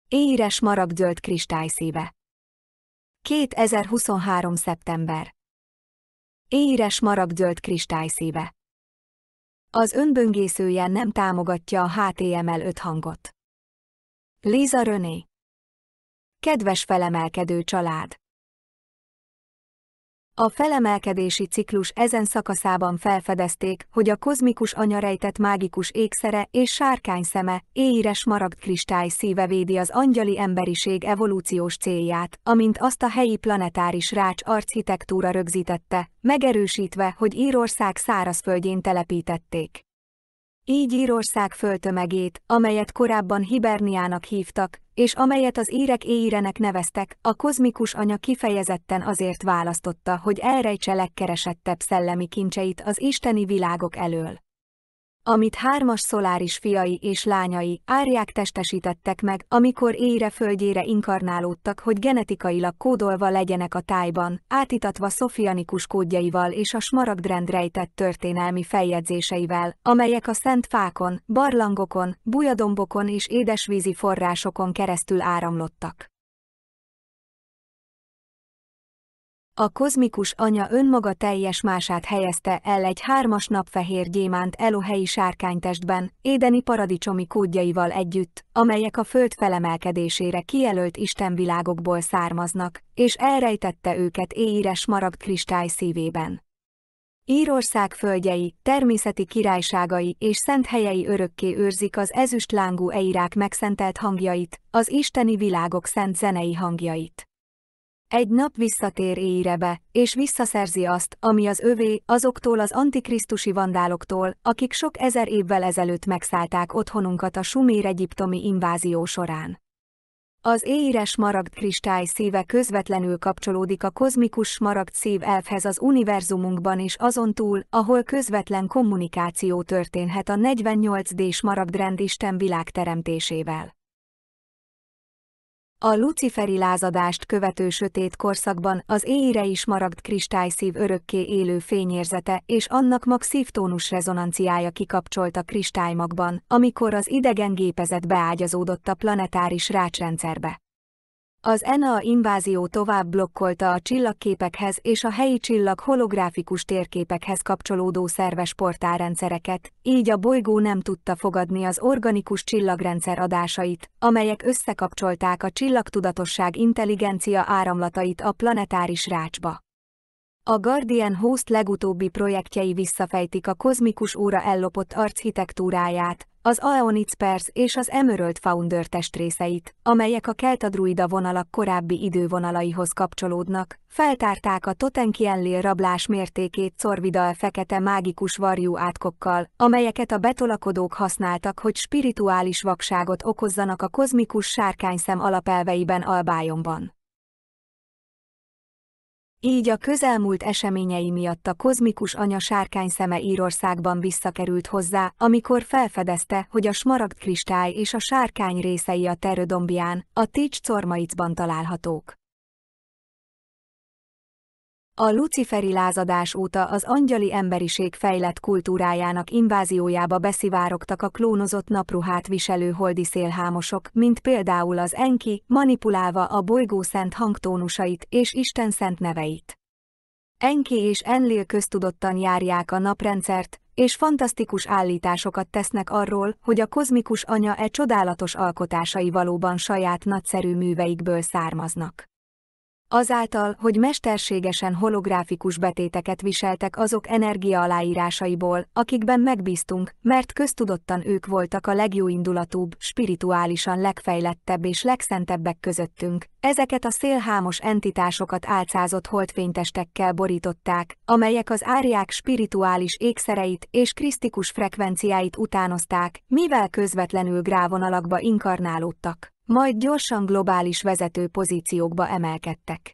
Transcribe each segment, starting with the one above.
Éire smaragdzöld kristály szíve. 2023. szeptember. Éire smaragdzöld kristály szíve. Az önböngészője nem támogatja a HTML5 hangot. Renee. Kedves felemelkedő család! A felemelkedési ciklus ezen szakaszában felfedezték, hogy a kozmikus anya rejtett mágikus ékszere és sárkányszeme, Éire smaragd kristály szíve védi az angyali emberiség evolúciós célját, amint azt a helyi planetáris rács architektúra rögzítette, megerősítve, hogy Írország szárazföldjén telepítették. Így Írország földtömegét, amelyet korábban Hiberniának hívtak, és amelyet az írek Éirenek neveztek, a kozmikus anya kifejezetten azért választotta, hogy elrejtse legkeresettebb szellemi kincseit az isteni világok elől. Amit hármas szoláris fiai és lányai, árják testesítettek meg, amikor Éire földjére inkarnálódtak, hogy genetikailag kódolva legyenek a tájban, átítatva szofianikus kódjaival és a smaragdrend rejtett történelmi feljegyzéseivel, amelyek a szent fákon, barlangokon, bujadombokon és édesvízi forrásokon keresztül áramlottak. A kozmikus anya önmaga teljes mását helyezte el egy hármas napfehér gyémánt elohei sárkánytestben, édeni paradicsomi kódjaival együtt, amelyek a föld felemelkedésére kijelölt istenvilágokból származnak, és elrejtette őket Éire smaragd kristály szívében. Írország földjei, természeti királyságai és szent helyei örökké őrzik az ezüstlángú eirák megszentelt hangjait, az isteni világok szent zenei hangjait. Egy nap visszatér Éirebe, és visszaszerzi azt, ami az övé, azoktól az antikrisztusi vandáloktól, akik sok ezer évvel ezelőtt megszállták otthonunkat a sumér-egyiptomi invázió során. Az Éire smaragd kristály szíve közvetlenül kapcsolódik a kozmikus smaragd szív elfhez az univerzumunkban és azon túl, ahol közvetlen kommunikáció történhet a 48D smaragdrend Isten világteremtésével. A luciferi lázadást követő sötét korszakban az éirei smaragd kristályszív örökké élő fényérzete és annak masszív tónus rezonanciája kikapcsolt a kristálymagban, amikor az idegen gépezet beágyazódott a planetáris rácsrendszerbe. Az ENA invázió tovább blokkolta a csillagképekhez és a helyi csillag holográfikus térképekhez kapcsolódó szerves portálrendszereket, így a bolygó nem tudta fogadni az organikus csillagrendszer adásait, amelyek összekapcsolták a csillagtudatosság intelligencia áramlatait a planetáris rácsba. A Guardian Host legutóbbi projektjei visszafejtik a kozmikus óra ellopott architektúráját, az Aeonix Pers és az Emerald Founder testrészeit, amelyek a keltadruida vonalak korábbi idővonalaihoz kapcsolódnak, feltárták a Totenkienlil rablás mértékét Corvidal fekete mágikus varjú átkokkal, amelyeket a betolakodók használtak, hogy spirituális vakságot okozzanak a kozmikus sárkányszem alapelveiben Albájonban. Így a közelmúlt eseményei miatt a kozmikus anya sárkányszeme Írországban visszakerült hozzá, amikor felfedezte, hogy a smaragd kristály és a sárkány részei a Terödombián, a Tics-Cormaicban találhatók. A luciferi lázadás óta az angyali emberiség fejlett kultúrájának inváziójába beszivárogtak a klónozott napruhát viselő holdi szélhámosok, mint például az Enki, manipulálva a bolygó szent hangtónusait és Isten szent neveit. Enki és Enlil köztudottan járják a naprendszert, és fantasztikus állításokat tesznek arról, hogy a kozmikus anya e csodálatos alkotásai valóban saját nagyszerű műveikből származnak. Azáltal, hogy mesterségesen holográfikus betéteket viseltek azok energia aláírásaiból, akikben megbíztunk, mert köztudottan ők voltak a legjóindulatúbb, spirituálisan legfejlettebb és legszentebbek közöttünk, ezeket a szélhámos entitásokat álcázott holdfénytestekkel borították, amelyek az árják spirituális ékszereit és krisztikus frekvenciáit utánozták, mivel közvetlenül grávonalakba inkarnálódtak, majd gyorsan globális vezető pozíciókba emelkedtek.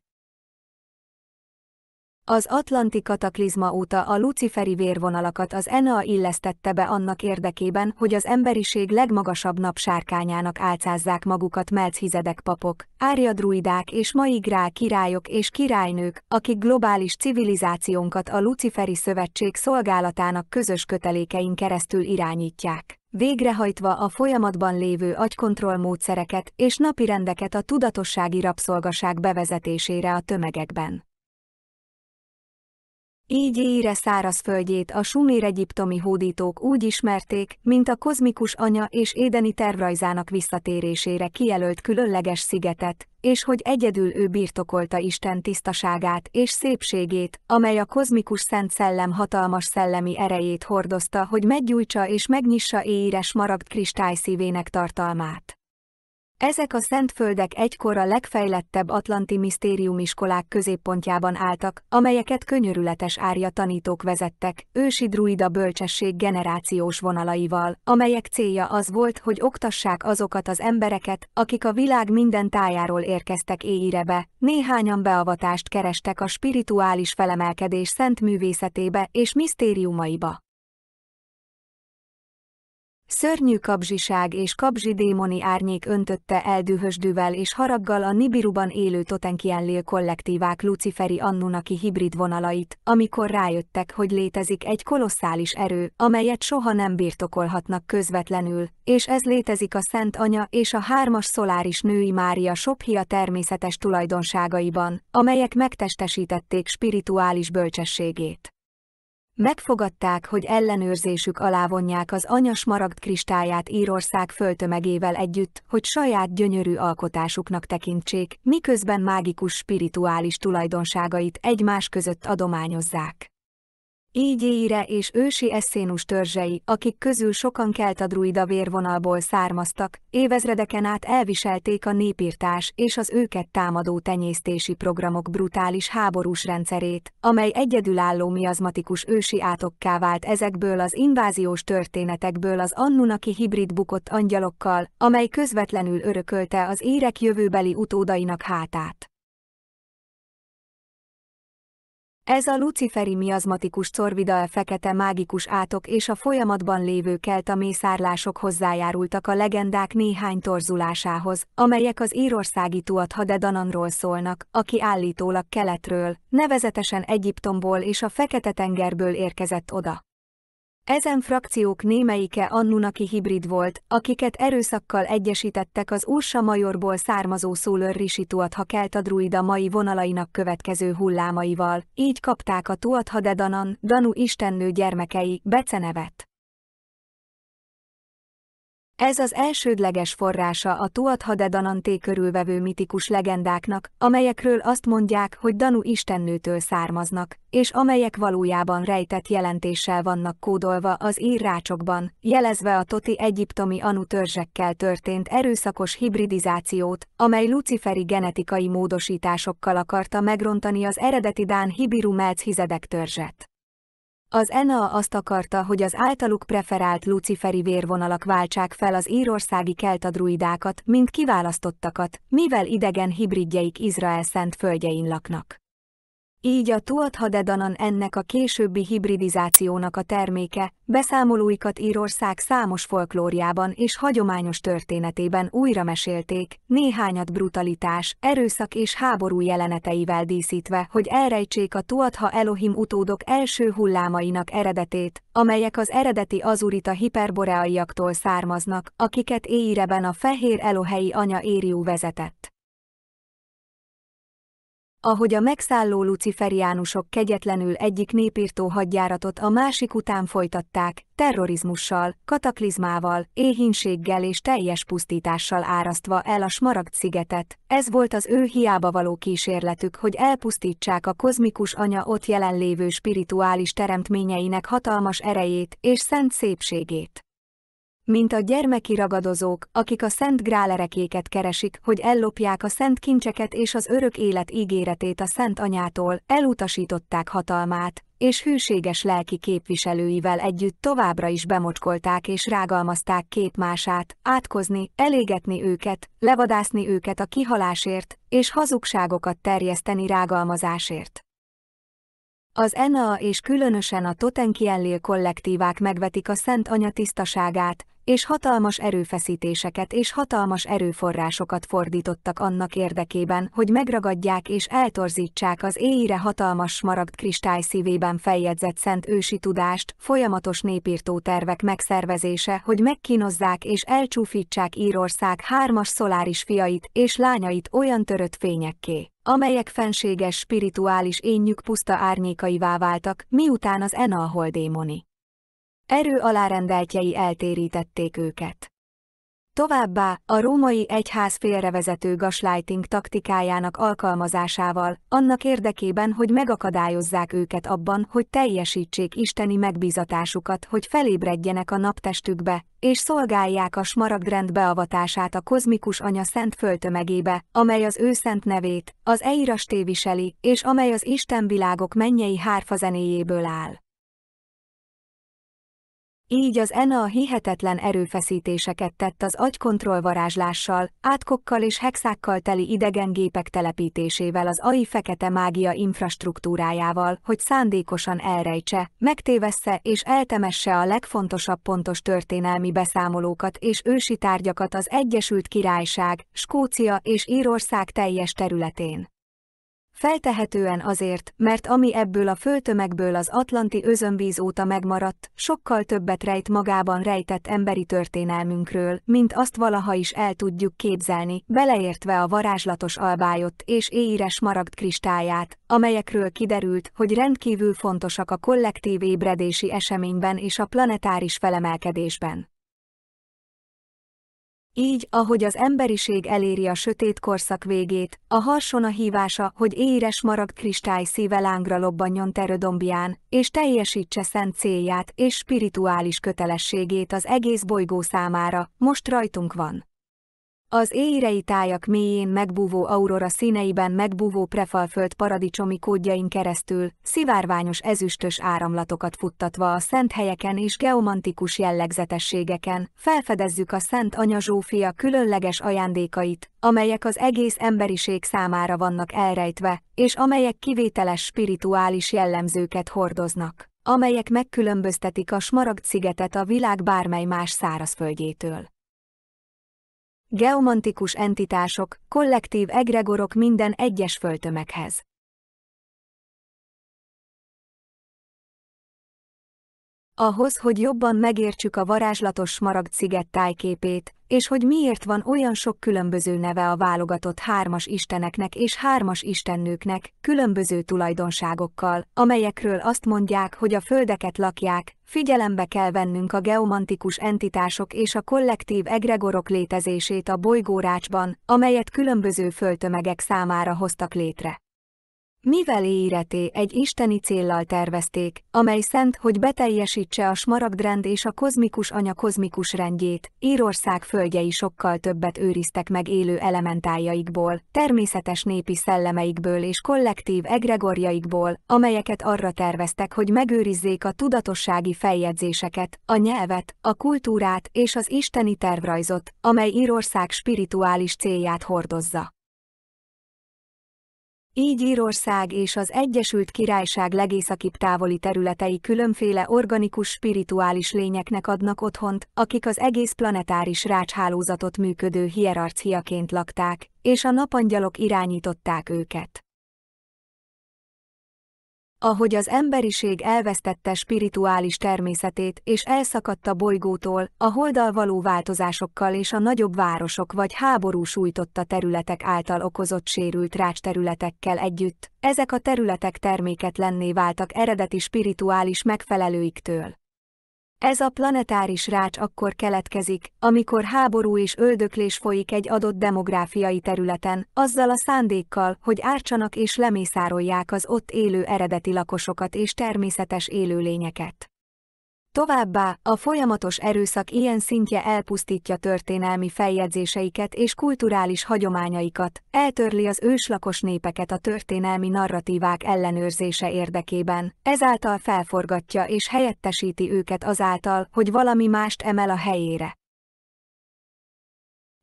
Az atlanti kataklizma óta a luciferi vérvonalakat az ENA illesztette be annak érdekében, hogy az emberiség legmagasabb napsárkányának álcázzák magukat Melchizedek papok, árja druidák és mai grál királyok és királynők, akik globális civilizációnkat a luciferi szövetség szolgálatának közös kötelékein keresztül irányítják. végrehajtva a folyamatban lévő agykontroll módszereket és napirendeket a tudatossági rabszolgaság bevezetésére a tömegekben. Így Éire szárazföldjét a sumer egyiptomi hódítók úgy ismerték, mint a kozmikus anya és édeni tervrajzának visszatérésére kijelölt különleges szigetet, és hogy egyedül ő birtokolta Isten tisztaságát és szépségét, amely a kozmikus Szent Szellem hatalmas szellemi erejét hordozta, hogy meggyújtsa és megnyissa Éire smaragd kristály szívének tartalmát. Ezek a szent földek egykor a legfejlettebb atlanti misztériumiskolák középpontjában álltak, amelyeket könyörületes árja tanítók vezettek, ősi druida bölcsesség generációs vonalaival, amelyek célja az volt, hogy oktassák azokat az embereket, akik a világ minden tájáról érkeztek Éirebe, néhányan beavatást kerestek a spirituális felemelkedés szent művészetébe és misztériumaiba. Szörnyű kabzsiság és kabzsi démoni árnyék öntötte el dühösdűvel és haraggal a Nibiruban élő Totenkienlil kollektívák luciferi annunaki hibrid vonalait, amikor rájöttek, hogy létezik egy kolosszális erő, amelyet soha nem birtokolhatnak közvetlenül, és ez létezik a Szent Anya és a hármas szoláris női Mária Sophia természetes tulajdonságaiban, amelyek megtestesítették spirituális bölcsességét. Megfogadták, hogy ellenőrzésük alá vonják az anya smaragd kristályát Írország földtömegével együtt, hogy saját gyönyörű alkotásuknak tekintsék, miközben mágikus spirituális tulajdonságait egymás között adományozzák. Így Éire és ősi eszénus törzsei, akik közül sokan keltadruida vérvonalból származtak, évezredeken át elviselték a népirtás és az őket támadó tenyésztési programok brutális háborús rendszerét, amely egyedülálló miazmatikus ősi átokká vált ezekből az inváziós történetekből az annunaki hibrid bukott angyalokkal, amely közvetlenül örökölte az érek jövőbeli utódainak hátát. Ez a luciferi miazmatikus corvidae fekete mágikus átok és a folyamatban lévő kelta mészárlások hozzájárultak a legendák néhány torzulásához, amelyek az írországi Tuatha-de-Dananról szólnak, aki állítólag keletről, nevezetesen Egyiptomból és a Fekete-tengerből érkezett oda. Ezen frakciók némelyike annunaki hibrid volt, akiket erőszakkal egyesítettek az Ursa Majorból származó Szólőr Rishi Tuatha keltadruida mai vonalainak következő hullámaival, így kapták a Tuatha-de-Danan, Danu istennő gyermekei becenevet. Ez az elsődleges forrása a Tuatha-de-Dananté körülvevő mitikus legendáknak, amelyekről azt mondják, hogy Danu istennőtől származnak, és amelyek valójában rejtett jelentéssel vannak kódolva az ír rácsokban, jelezve a toti egyiptomi Anu törzsekkel történt erőszakos hibridizációt, amely luciferi genetikai módosításokkal akarta megrontani az eredeti dán Hibiru Melchizedek törzset. Az Enea azt akarta, hogy az általuk preferált luciferi vérvonalak váltsák fel az írországi keltadruidákat, mint kiválasztottakat, mivel idegen hibridjeik Izrael szent földjein laknak. Így a Tuatha-de-Danan ennek a későbbi hibridizációnak a terméke, beszámolóikat Írország számos folklórjában és hagyományos történetében újra mesélték, néhányat brutalitás, erőszak és háború jeleneteivel díszítve, hogy elrejtsék a Tuatha Elohim utódok első hullámainak eredetét, amelyek az eredeti azurita hiperboreaiaktól származnak, akiket Éireben a fehér elohei anya Ériu vezetett. Ahogy a megszálló luciferiánusok kegyetlenül egyik népirtó hadjáratot a másik után folytatták, terrorizmussal, kataklizmával, éhínséggel és teljes pusztítással árasztva el a Smaragd-szigetet, ez volt az ő hiába való kísérletük, hogy elpusztítsák a kozmikus anya ott jelenlévő spirituális teremtményeinek hatalmas erejét és szent szépségét. Mint a gyermeki ragadozók, akik a szent grálerekéket keresik, hogy ellopják a szent kincseket és az örök élet ígéretét a Szent Anyától, elutasították hatalmát, és hűséges lelki képviselőivel együtt továbbra is bemocskolták és rágalmazták képmását, átkozni, elégetni őket, levadászni őket a kihalásért, és hazugságokat terjeszteni rágalmazásért. Az Enea és különösen a Totenkienlil kollektívák megvetik a Szent Anya tisztaságát, és hatalmas erőfeszítéseket és hatalmas erőforrásokat fordítottak annak érdekében, hogy megragadják és eltorzítsák az Éire hatalmas smaragd kristály szívében feljegyzett szent ősi tudást, folyamatos népirtó tervek megszervezése, hogy megkínozzák és elcsúfítsák Írország 3-as szoláris fiait és lányait olyan törött fényekké, amelyek fenséges spirituális énjük puszta árnyékaivá váltak, miután az Enalhol démoni erő alárendeltjei eltérítették őket. Továbbá, a római egyház félrevezető gaslighting taktikájának alkalmazásával, annak érdekében, hogy megakadályozzák őket abban, hogy teljesítsék isteni megbízatásukat, hogy felébredjenek a naptestükbe, és szolgálják a smaragdrend beavatását a kozmikus anya szent földtömegébe, amely az ő szent nevét, az Éire viseli, és amely az istenvilágok mennyei hárfazenéjéből áll. Így az Ena hihetetlen erőfeszítéseket tett az agykontroll varázslással, átkokkal és hexákkal teli idegen gépek telepítésével az AI fekete mágia infrastruktúrájával, hogy szándékosan elrejtse, megtévessze és eltemesse a legfontosabb pontos történelmi beszámolókat és ősi tárgyakat az Egyesült Királyság, Skócia és Írország teljes területén. Feltehetően azért, mert ami ebből a földtömegből az atlanti özönvíz óta megmaradt, sokkal többet rejt magában rejtett emberi történelmünkről, mint azt valaha is el tudjuk képzelni, beleértve a varázslatos albájot és Éire smaragd kristályát, amelyekről kiderült, hogy rendkívül fontosak a kollektív ébredési eseményben és a planetáris felemelkedésben. Így, ahogy az emberiség eléri a sötét korszak végét, a harsona hívása, hogy Éire smaragd kristály szíve lángra lobbanjon Terödombián, és teljesítse szent célját és spirituális kötelességét az egész bolygó számára, most rajtunk van. Az éirei tájak mélyén megbúvó aurora színeiben megbúvó prefalföld paradicsomi kódjain keresztül, szivárványos ezüstös áramlatokat futtatva a szent helyeken és geomantikus jellegzetességeken, felfedezzük a Szent Anya Zsófia különleges ajándékait, amelyek az egész emberiség számára vannak elrejtve, és amelyek kivételes spirituális jellemzőket hordoznak, amelyek megkülönböztetik a Smaragd-szigetet a világ bármely más szárazföldjétől. Geomantikus entitások, kollektív egregorok minden egyes földtömeghez. Ahhoz, hogy jobban megértsük a varázslatos Smaragd-sziget tájképét, és hogy miért van olyan sok különböző neve a válogatott 3-as isteneknek és 3-as istennőknek, különböző tulajdonságokkal, amelyekről azt mondják, hogy a földeket lakják, figyelembe kell vennünk a geomantikus entitások és a kollektív egregorok létezését a bolygórácsban, amelyet különböző földtömegek számára hoztak létre. Mivel Éireté egy isteni céllal tervezték, amely szent, hogy beteljesítse a smaragdrend és a kozmikus anya kozmikus rendjét, Írország földjei sokkal többet őriztek meg élő elementáljaikból, természetes népi szellemeikből és kollektív egregorjaikból, amelyeket arra terveztek, hogy megőrizzék a tudatossági feljegyzéseket, a nyelvet, a kultúrát és az isteni tervrajzot, amely Írország spirituális célját hordozza. Így Írország és az Egyesült Királyság legészakibb távoli területei különféle organikus spirituális lényeknek adnak otthont, akik az egész planetáris rácshálózatot működő hierarchiaként lakták, és a napangyalok irányították őket. Ahogy az emberiség elvesztette spirituális természetét és elszakadt a bolygótól, a holddal való változásokkal és a nagyobb városok vagy háború sújtotta területek által okozott sérült rácsterületekkel együtt, ezek a területek terméketlenné váltak eredeti spirituális megfelelőiktől. Ez a planetáris rács akkor keletkezik, amikor háború és öldöklés folyik egy adott demográfiai területen, azzal a szándékkal, hogy ártsanak és lemészárolják az ott élő eredeti lakosokat és természetes élőlényeket. Továbbá, a folyamatos erőszak ilyen szintje elpusztítja történelmi feljegyzéseiket és kulturális hagyományaikat, eltörli az őslakos népeket a történelmi narratívák ellenőrzése érdekében, ezáltal felforgatja és helyettesíti őket azáltal, hogy valami mást emel a helyére.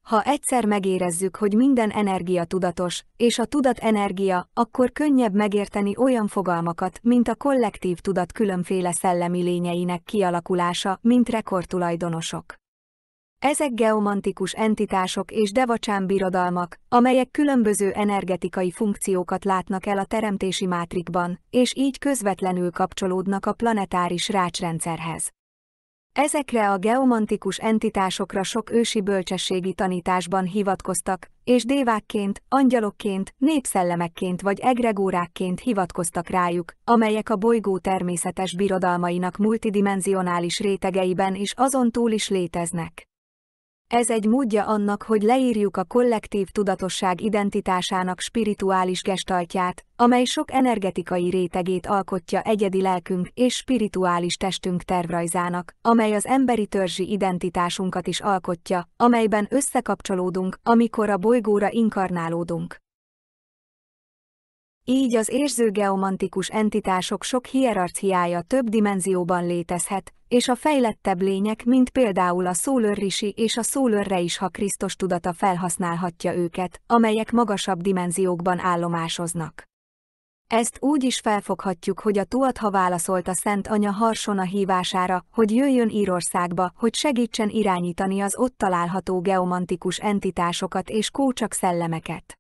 Ha egyszer megérezzük, hogy minden energia tudatos, és a tudat energia, akkor könnyebb megérteni olyan fogalmakat, mint a kollektív tudat különféle szellemi lényeinek kialakulása, mint rekordtulajdonosok. Ezek geomantikus entitások és devacsán birodalmak, amelyek különböző energetikai funkciókat látnak el a teremtési mátrixban, és így közvetlenül kapcsolódnak a planetáris rácsrendszerhez. Ezekre a geomantikus entitásokra sok ősi bölcsességi tanításban hivatkoztak, és dévákként, angyalokként, népszellemekként vagy egregórákként hivatkoztak rájuk, amelyek a bolygó természetes birodalmainak multidimenzionális rétegeiben és azon túl is léteznek. Ez egy módja annak, hogy leírjuk a kollektív tudatosság identitásának spirituális gestaltját, amely sok energetikai rétegét alkotja egyedi lelkünk és spirituális testünk tervrajzának, amely az emberi törzsi identitásunkat is alkotja, amelyben összekapcsolódunk, amikor a bolygóra inkarnálódunk. Így az érző geomantikus entitások sok hierarchiája több dimenzióban létezhet, és a fejlettebb lények, mint például a szólőrrisi és a szólőrre is, ha Krisztus tudata felhasználhatja őket, amelyek magasabb dimenziókban állomásoznak. Ezt úgy is felfoghatjuk, hogy a Tuatha válaszolt a Szent Anya Harsona hívására, hogy jöjjön Írországba, hogy segítsen irányítani az ott található geomantikus entitásokat és kócsak szellemeket.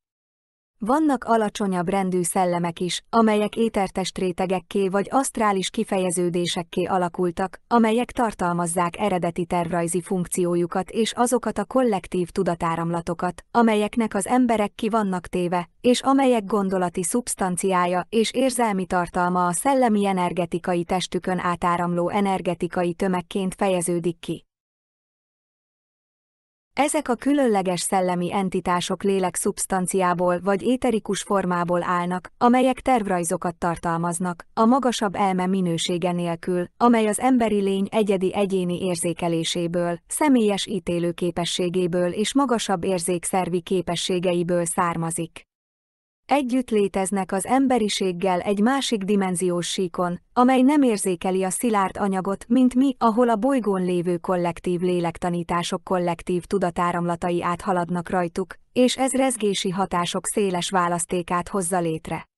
Vannak alacsonyabb rendű szellemek is, amelyek étertestrétegekké vagy asztrális kifejeződésekké alakultak, amelyek tartalmazzák eredeti tervrajzi funkciójukat és azokat a kollektív tudatáramlatokat, amelyeknek az emberek ki vannak téve, és amelyek gondolati szubstanciája és érzelmi tartalma a szellemi energetikai testükön átáramló energetikai tömegként fejeződik ki. Ezek a különleges szellemi entitások lélek szubstanciából vagy éterikus formából állnak, amelyek tervrajzokat tartalmaznak, a magasabb elme minősége nélkül, amely az emberi lény egyéni érzékeléséből, személyes ítélőképességéből és magasabb érzékszervi képességeiből származik. Együtt léteznek az emberiséggel egy másik dimenziós síkon, amely nem érzékeli a szilárd anyagot, mint mi, ahol a bolygón lévő kollektív lélektanítások kollektív tudatáramlatai áthaladnak rajtuk, és ez rezgési hatások széles választékát hozza létre.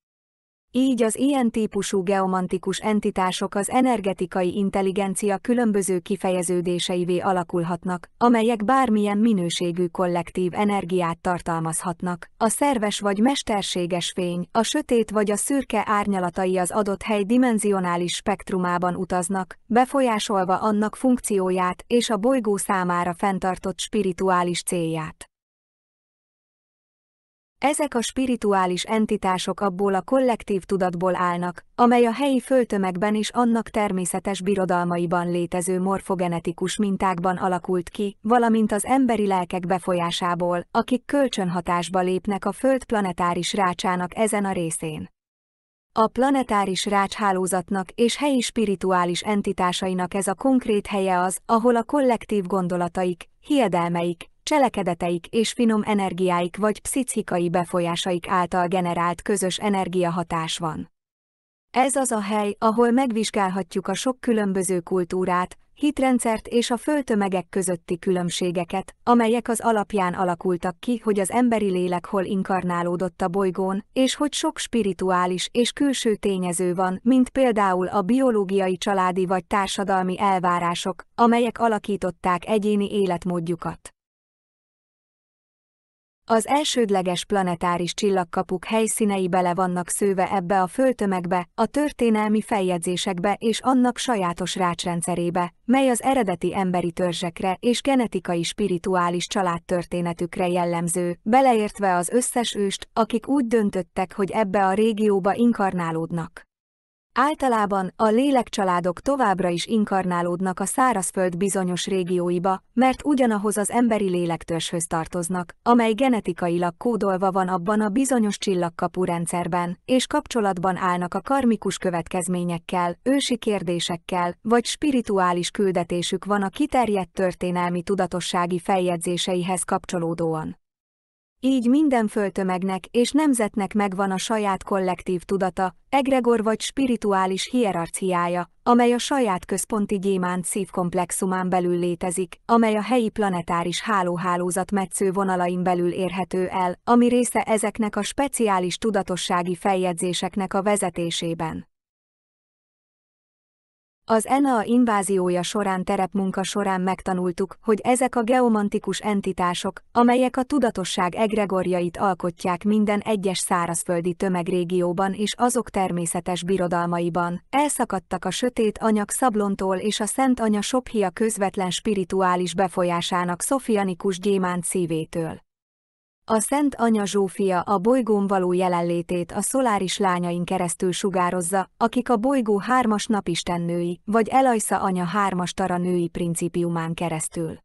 Így az ilyen típusú geomantikus entitások az energetikai intelligencia különböző kifejeződéseivé alakulhatnak, amelyek bármilyen minőségű kollektív energiát tartalmazhatnak. A szerves vagy mesterséges fény, a sötét vagy a szürke árnyalatai az adott hely dimenzionális spektrumában utaznak, befolyásolva annak funkcióját és a bolygó számára fenntartott spirituális célját. Ezek a spirituális entitások abból a kollektív tudatból állnak, amely a helyi földtömegben és annak természetes birodalmaiban létező morfogenetikus mintákban alakult ki, valamint az emberi lelkek befolyásából, akik kölcsönhatásba lépnek a Föld planetáris rácsának ezen a részén. A planetáris rácshálózatnak és helyi spirituális entitásainak ez a konkrét helye az, ahol a kollektív gondolataik, hiedelmeik, cselekedeteik és finom energiáik vagy pszichikai befolyásaik által generált közös energiahatás van. Ez az a hely, ahol megvizsgálhatjuk a sok különböző kultúrát, hitrendszert és a földtömegek közötti különbségeket, amelyek az alapján alakultak ki, hogy az emberi lélek hol inkarnálódott a bolygón, és hogy sok spirituális és külső tényező van, mint például a biológiai családi vagy társadalmi elvárások, amelyek alakították egyéni életmódjukat. Az elsődleges planetáris csillagkapuk helyszínei bele vannak szőve ebbe a földtömegbe, a történelmi feljegyzésekbe és annak sajátos rácsrendszerébe, mely az eredeti emberi törzsekre és genetikai spirituális családtörténetükre jellemző, beleértve az összes őst, akik úgy döntöttek, hogy ebbe a régióba inkarnálódnak. Általában a lélekcsaládok továbbra is inkarnálódnak a szárazföld bizonyos régióiba, mert ugyanahoz az emberi lélektörzshöz tartoznak, amely genetikailag kódolva van abban a bizonyos csillagkapu rendszerben, és kapcsolatban állnak a karmikus következményekkel, ősi kérdésekkel, vagy spirituális küldetésük van a kiterjedt történelmi tudatossági feljegyzéseihez kapcsolódóan. Így minden földtömegnek és nemzetnek megvan a saját kollektív tudata, egregor vagy spirituális hierarchiája, amely a saját központi gyémánt szívkomplexumán belül létezik, amely a helyi planetáris hálóhálózat metsző vonalain belül érhető el, ami része ezeknek a speciális tudatossági feljegyzéseknek a vezetésében. Az NA inváziója során terepmunka során megtanultuk, hogy ezek a geomantikus entitások, amelyek a tudatosság egregorjait alkotják minden egyes szárazföldi tömegrégióban és azok természetes birodalmaiban, elszakadtak a sötét anyag szablontól és a Szent Anya Sophia közvetlen spirituális befolyásának szofjanikus gyémánt szívétől. A Szent Anya Zsófia a bolygón való jelenlétét a szoláris lányain keresztül sugározza, akik a bolygó hármas napistennői, vagy Elajsza anya hármas tara női principiumán keresztül.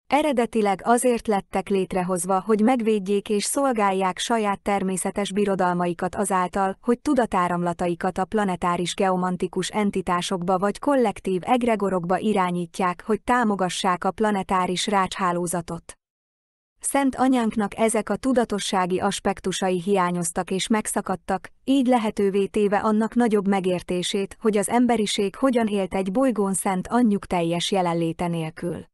Eredetileg azért lettek létrehozva, hogy megvédjék és szolgálják saját természetes birodalmaikat azáltal, hogy tudatáramlataikat a planetáris geomantikus entitásokba vagy kollektív egregorokba irányítják, hogy támogassák a planetáris rácshálózatot. Szent Anyánknak ezek a tudatossági aspektusai hiányoztak és megszakadtak, így lehetővé téve annak nagyobb megértését, hogy az emberiség hogyan élt egy bolygón Szent Anyjuk teljes jelenléte nélkül.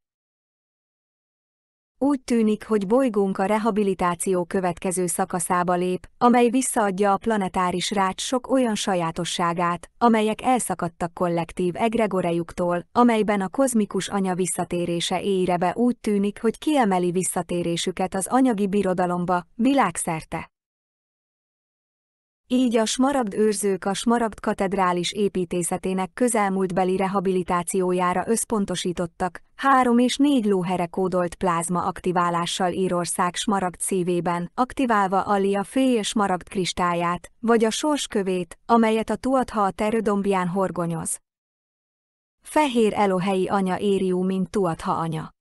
Úgy tűnik, hogy bolygónk a rehabilitáció következő szakaszába lép, amely visszaadja a planetáris rács sok olyan sajátosságát, amelyek elszakadtak kollektív egregorejuktól, amelyben a kozmikus anya visszatérése Éirebe úgy tűnik, hogy kiemeli visszatérésüket az anyagi birodalomba, világszerte. Így a smaragd őrzők a smaragd katedrális építészetének közelmúltbeli rehabilitációjára összpontosítottak, 3 és 4 Lóhere kódolt plázma aktiválással Írország smaragd szívében, aktiválva a fél smaragd kristályát, vagy a sorskövét, amelyet a Tuatha a terődombján horgonyoz. Fehér Elohei anya Ériú, mint Tuatha anya.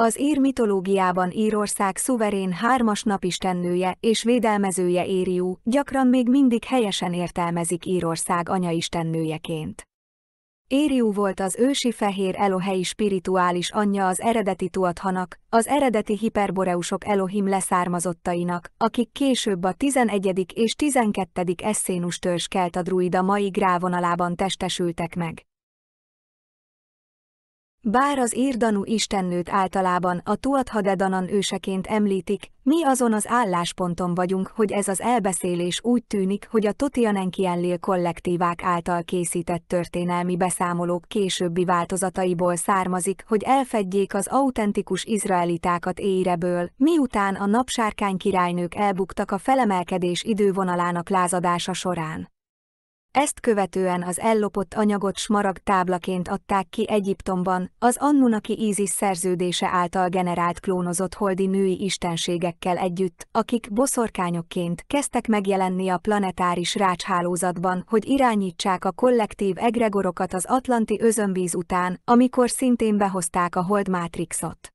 Az ír mitológiában Írország szuverén hármas napistennője és védelmezője Ériú, gyakran még mindig helyesen értelmezik Írország anyaistennőjeként. Ériú volt az ősi fehér Elohei spirituális anyja az eredeti Tuathanak, az eredeti hiperboreusok Elohim leszármazottainak, akik később a 11. és 12. eszénus törzs kelta druida mai grávonalában testesültek meg. Bár az ír-danu istennőt általában a Tuatha de Danann őseként említik, mi azon az állásponton vagyunk, hogy ez az elbeszélés úgy tűnik, hogy a Totianenkienlil kollektívák által készített történelmi beszámolók későbbi változataiból származik, hogy elfedjék az autentikus izraelitákat Éireből, miután a napsárkány királynők elbuktak a felemelkedés idővonalának lázadása során. Ezt követően az ellopott anyagot smaragd táblaként adták ki Egyiptomban, az Annunaki Ízis szerződése által generált klónozott holdi női istenségekkel együtt, akik boszorkányokként kezdtek megjelenni a planetáris rácshálózatban, hogy irányítsák a kollektív egregorokat az atlanti özönvíz után, amikor szintén behozták a hold mátrixot.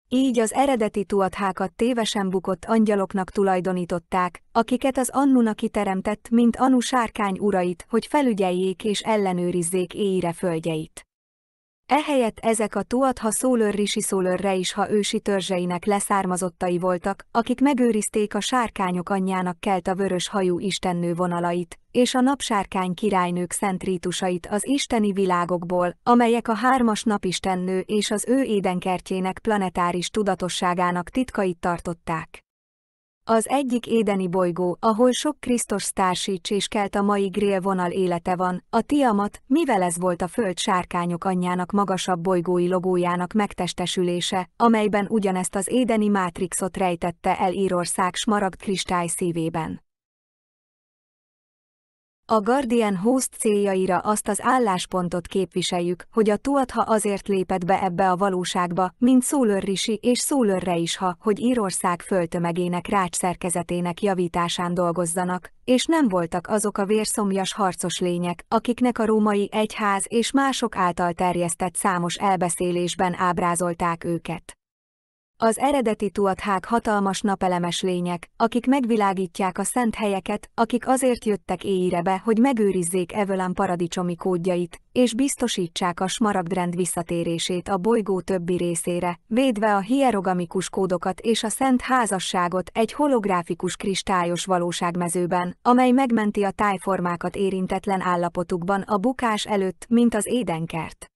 Így az eredeti tuathákat tévesen bukott angyaloknak tulajdonították, akiket az Annunaki teremtett, mint Anu sárkány urait, hogy felügyeljék és ellenőrizzék Éire földjeit. Ehelyett ezek a Tuatha Szólőr Risi Szólőr Reisha ősi törzseinek leszármazottai voltak, akik megőrizték a sárkányok anyjának kelta vörös hajú istennő vonalait, és a napsárkány királynők szent rítusait az isteni világokból, amelyek a hármas napistennő és az ő édenkertjének planetáris tudatosságának titkait tartották. Az egyik édeni bolygó, ahol sok Krisztus sztársics és kelt a mai Grél vonal élete van, a Tiamat, mivel ez volt a föld sárkányok anyjának magasabb bolygói logójának megtestesülése, amelyben ugyanezt az édeni mátrixot rejtette el Írország smaragd kristály szívében. A Guardian Host céljaira azt az álláspontot képviseljük, hogy a Tuatha azért lépett be ebbe a valóságba, mint Szólőr Risi és Szólőr Reisha, hogy Írország földtömegének rácsszerkezetének javításán dolgozzanak, és nem voltak azok a vérszomjas harcos lények, akiknek a római egyház és mások által terjesztett számos elbeszélésben ábrázolták őket. Az eredeti tuathák hatalmas napelemes lények, akik megvilágítják a szent helyeket, akik azért jöttek Éirebe, hogy megőrizzék Evelyn paradicsomi kódjait, és biztosítsák a smaragdrend visszatérését a bolygó többi részére, védve a hierogamikus kódokat és a szent házasságot egy holográfikus kristályos valóságmezőben, amely megmenti a tájformákat érintetlen állapotukban a bukás előtt, mint az édenkert.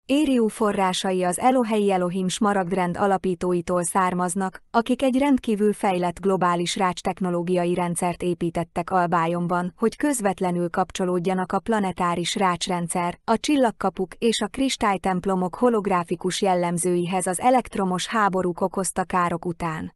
Éire forrásai az elohei Elohim smaragdrend alapítóitól származnak, akik egy rendkívül fejlett globális rácstechnológiai rendszert építettek Albionsban, hogy közvetlenül kapcsolódjanak a planetáris rácsrendszer, a csillagkapuk és a kristálytemplomok holográfikus jellemzőihez az elektromos háborúk okozta károk után.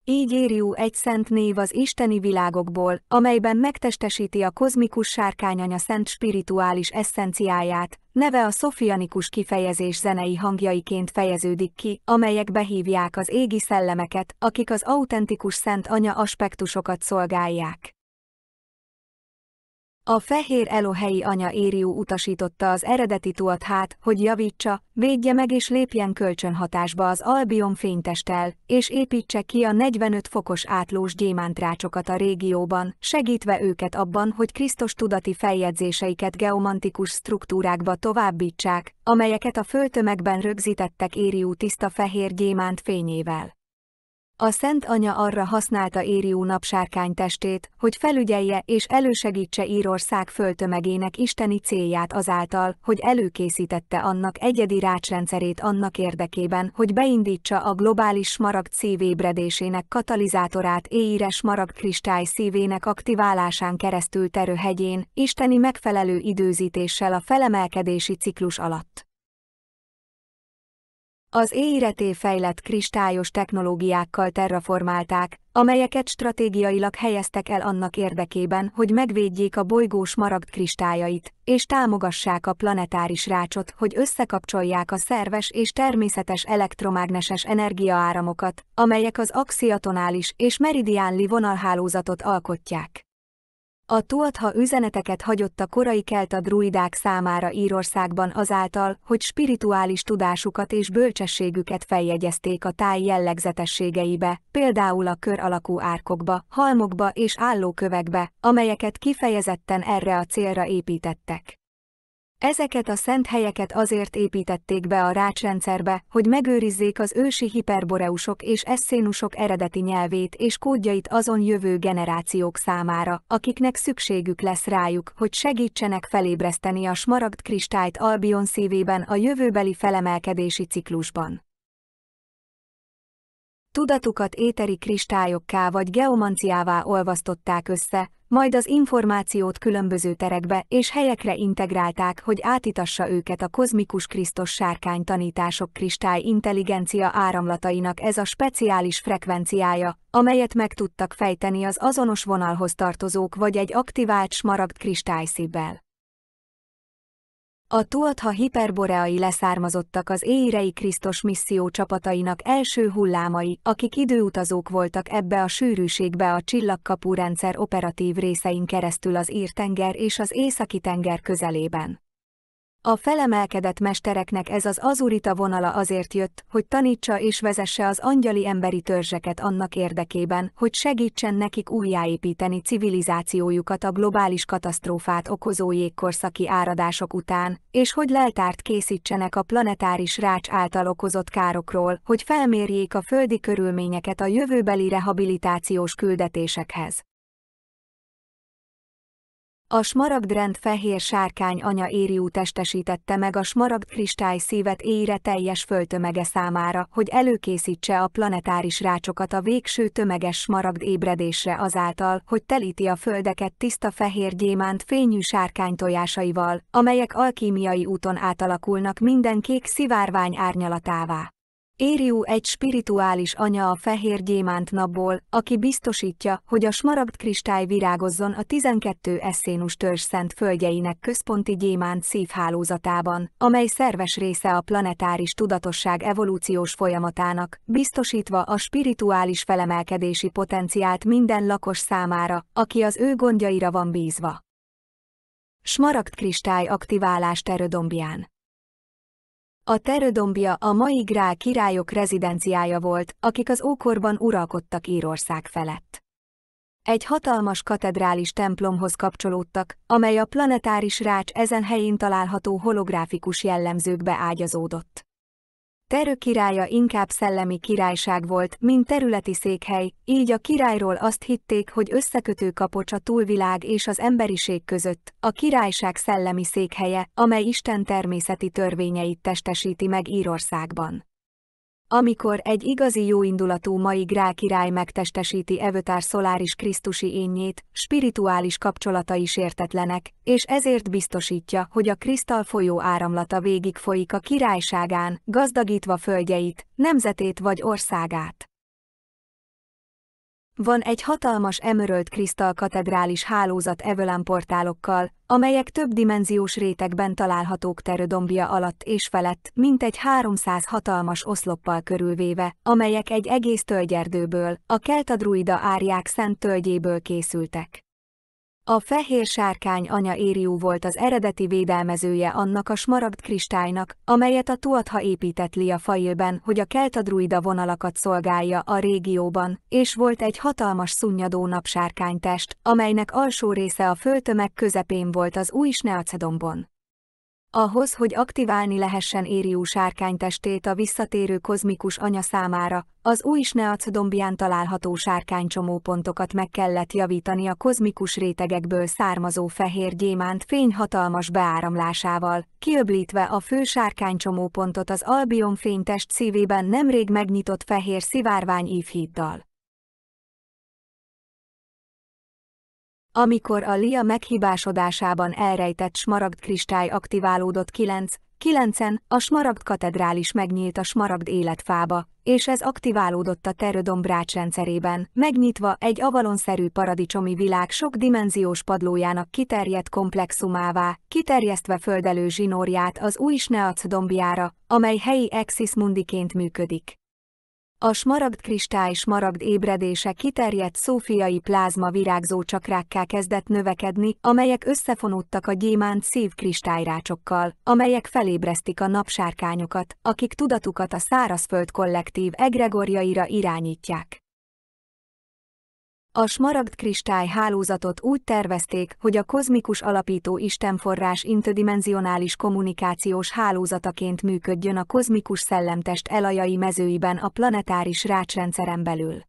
Így Éire egy szent név az isteni világokból, amelyben megtestesíti a kozmikus sárkányanya szent spirituális esszenciáját, neve a szofianikus kifejezés zenei hangjaiként fejeződik ki, amelyek behívják az égi szellemeket, akik az autentikus Szent Anya aspektusokat szolgálják. A fehér elohei anya Éire utasította az eredeti Tuathát, hogy javítsa, védje meg és lépjen kölcsönhatásba az Albion fénytesttel, és építse ki a 45 fokos átlós gyémántrácsokat a régióban, segítve őket abban, hogy Krisztus tudati feljegyzéseiket geomantikus struktúrákba továbbítsák, amelyeket a földtömegben rögzítettek Éire tiszta fehér gyémánt fényével. A Szent Anya arra használta Éire napsárkány testét, hogy felügyelje és elősegítse Írország földtömegének isteni célját azáltal, hogy előkészítette annak egyedi rácsrendszerét annak érdekében, hogy beindítsa a globális smaragd szív ébredésének katalizátorát Éire smaragd kristály szívének aktiválásán keresztül Terő-hegyén, isteni megfelelő időzítéssel a felemelkedési ciklus alatt. Az Éire fejlett kristályos technológiákkal terraformálták, amelyeket stratégiailag helyeztek el annak érdekében, hogy megvédjék a bolygó smaragd kristályait, és támogassák a planetáris rácsot, hogy összekapcsolják a szerves és természetes elektromágneses energiaáramokat, amelyek az axiatonális és meridiánli vonalhálózatot alkotják. A Tuatha üzeneteket hagyott a korai kelta druidák számára Írországban azáltal, hogy spirituális tudásukat és bölcsességüket feljegyezték a táj jellegzetességeibe, például a kör alakú árkokba, halmokba és állókövekbe, amelyeket kifejezetten erre a célra építettek. Ezeket a szent helyeket azért építették be a rácsrendszerbe, hogy megőrizzék az ősi hiperboreusok és eszénusok eredeti nyelvét és kódjait azon jövő generációk számára, akiknek szükségük lesz rájuk, hogy segítsenek felébreszteni a smaragd kristályt Albion szívében a jövőbeli felemelkedési ciklusban. Tudatukat éteri kristályokká vagy geomanciává olvasztották össze, majd az információt különböző terekbe és helyekre integrálták, hogy átitassa őket a kozmikus Krisztus sárkány tanítások kristály intelligencia áramlatainak ez a speciális frekvenciája, amelyet meg tudtak fejteni az azonos vonalhoz tartozók vagy egy aktivált smaragd kristályszívvel. A Tuatha hiperboreai leszármazottak az éirei Krisztus misszió csapatainak első hullámai, akik időutazók voltak ebbe a sűrűségbe a csillagkapu rendszer operatív részein keresztül az Ír-tenger és az Északi-tenger közelében. A felemelkedett mestereknek ez az azurita vonala azért jött, hogy tanítsa és vezesse az angyali emberi törzseket annak érdekében, hogy segítsen nekik újjáépíteni civilizációjukat a globális katasztrófát okozó jégkorszaki áradások után, és hogy leltárt készítsenek a planetáris rács által okozott károkról, hogy felmérjék a földi körülményeket a jövőbeli rehabilitációs küldetésekhez. A smaragdrend fehér sárkány anya Éire testesítette meg a smaragd kristály szívet Éire teljes földtömege számára, hogy előkészítse a planetáris rácsokat a végső tömeges smaragd ébredésre azáltal, hogy telíti a földeket tiszta fehér gyémánt fényű sárkány tojásaival, amelyek alkímiai úton átalakulnak minden kék szivárvány árnyalatává. Éire egy spirituális anya a fehér gyémánt napból, aki biztosítja, hogy a smaragd kristály virágozzon a 12 eszénus törzs szent földjeinek központi gyémánt szívhálózatában, amely szerves része a planetáris tudatosság evolúciós folyamatának, biztosítva a spirituális felemelkedési potenciált minden lakos számára, aki az ő gondjaira van bízva. Smaragd kristály aktiválás Terödombján. A Terödombja a mai grál királyok rezidenciája volt, akik az ókorban uralkodtak Írország felett. Egy hatalmas katedrális templomhoz kapcsolódtak, amely a planetáris rács ezen helyén található holográfikus jellemzőkbe ágyazódott. Éire királya inkább szellemi királyság volt, mint területi székhely, így a királyról azt hitték, hogy összekötő kapocs a túlvilág és az emberiség között, a királyság szellemi székhelye, amely Isten természeti törvényeit testesíti meg Írországban. Amikor egy igazi jóindulatú mai grál király megtestesíti Evötár szoláris krisztusi énjét, spirituális kapcsolatai sértetlenek, és ezért biztosítja, hogy a kristály folyó áramlata végig folyik a királyságán, gazdagítva földjeit, nemzetét vagy országát. Van egy hatalmas emerald kristály katedrális hálózat Evelyn portálokkal, amelyek többdimenziós rétegben találhatók Éire alatt és felett, mintegy 300 hatalmas oszloppal körülvéve, amelyek egy egész tölgyerdőből, a keltadruida árják szent tölgyéből készültek. A fehér sárkány anya Éire volt az eredeti védelmezője annak a smaragd kristálynak, amelyet a Tuatha épített Liafailben, hogy a keltadruida vonalakat szolgálja a régióban, és volt egy hatalmas szunnyadó napsárkánytest, amelynek alsó része a földtömeg közepén volt az új smaragdzoldon. Ahhoz, hogy aktiválni lehessen Éire sárkánytestét a visszatérő kozmikus anya számára, az új smaragdzöldben található sárkánycsomópontokat meg kellett javítani a kozmikus rétegekből származó fehér gyémánt fény hatalmas beáramlásával, kiöblítve a fő sárkánycsomópontot az Albion fénytest szívében nemrég megnyitott fehér szivárvány ívhíddal. Amikor a Lia meghibásodásában elrejtett smaragd kristály aktiválódott 9-en, a smaragd katedrális megnyílt a smaragd életfába, és ez aktiválódott a Éire brácsrendszerében, megnyitva egy avalonszerű paradicsomi világ sokdimenziós padlójának kiterjedt komplexumává, kiterjesztve földelő zsinórját az új smaragdzöldjára, amely helyi axis mundiként működik. A smaragd kristály smaragd ébredése kiterjedt szófiai plázma virágzó csakrákká kezdett növekedni, amelyek összefonódtak a gyémánt szív kristályrácsokkal, amelyek felébresztik a napsárkányokat, akik tudatukat a szárazföld kollektív egregorjaira irányítják. A smaragd kristály hálózatot úgy tervezték, hogy a kozmikus alapító istenforrás interdimenzionális kommunikációs hálózataként működjön a kozmikus szellemtest elajai mezőiben a planetáris rácsrendszeren belül.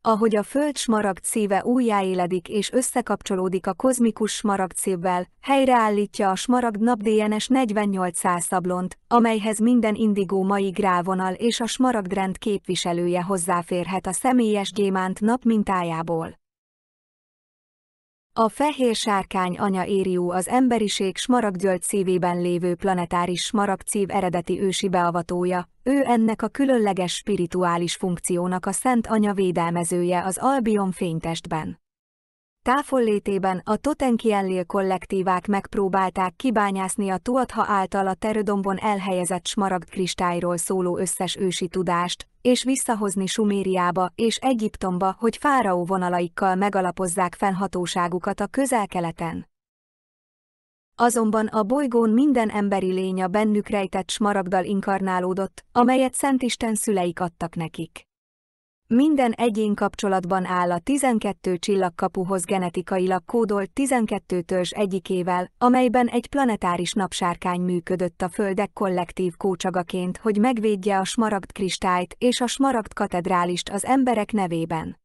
Ahogy a Föld smaragd szíve újjáéledik és összekapcsolódik a kozmikus smaragd szívvel, helyreállítja a smaragd nap DNS 4800 szablont, amelyhez minden indigó mai grálvonal és a smaragd rend képviselője hozzáférhet a személyes gyémánt nap mintájából. A fehér sárkány anya Éire az emberiség smaragdzöld szívében lévő planetáris smaragdszív eredeti ősi beavatója, ő ennek a különleges spirituális funkciónak a Szent Anya védelmezője az Albion fénytestben. Távollétében a Totenkienlil kollektívák megpróbálták kibányászni a Tuatha által a Éire elhelyezett smaragd kristályról szóló összes ősi tudást, és visszahozni Sumériába és Egyiptomba, hogy fáraó vonalaikkal megalapozzák fennhatóságukat a Közel-Keleten. Azonban a bolygón minden emberi lény a bennük rejtett smaragddal inkarnálódott, amelyet Szentisten szüleik adtak nekik. Minden egyén kapcsolatban áll a 12 csillagkapuhoz genetikailag kódolt 12 törzs egyikével, amelyben egy planetáris napsárkány működött a földek kollektív kócsagaként, hogy megvédje a smaragd kristályt és a smaragd katedrálist az emberek nevében.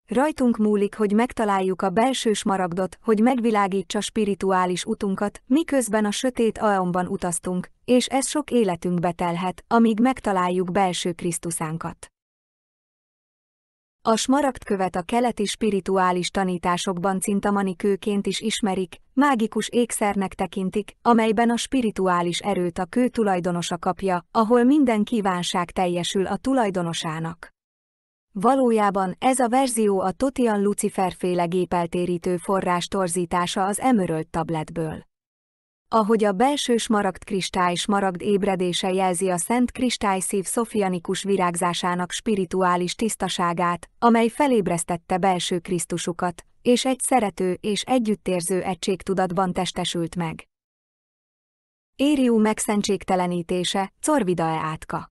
Rajtunk múlik, hogy megtaláljuk a belső smaragdot, hogy megvilágítsa spirituális utunkat, miközben a sötét aeonban utaztunk, és ez sok életünkbe telhet, amíg megtaláljuk belső Krisztusánkat. A smaragdkövet a keleti spirituális tanításokban cintamani-kőként is ismerik, mágikus ékszernek tekintik, amelyben a spirituális erőt a kő tulajdonosa kapja, ahol minden kívánság teljesül a tulajdonosának. Valójában ez a verzió a Totian Lucifer-féle gépeltérítő forrás torzítása az Emerald tabletből. Ahogy a belső smaragd kristály smaragd ébredése jelzi a szent kristályszív szofianikus virágzásának spirituális tisztaságát, amely felébresztette belső Krisztusukat, és egy szerető és együttérző egységtudatban testesült meg. Éire megszentségtelenítése, Corvidae átka.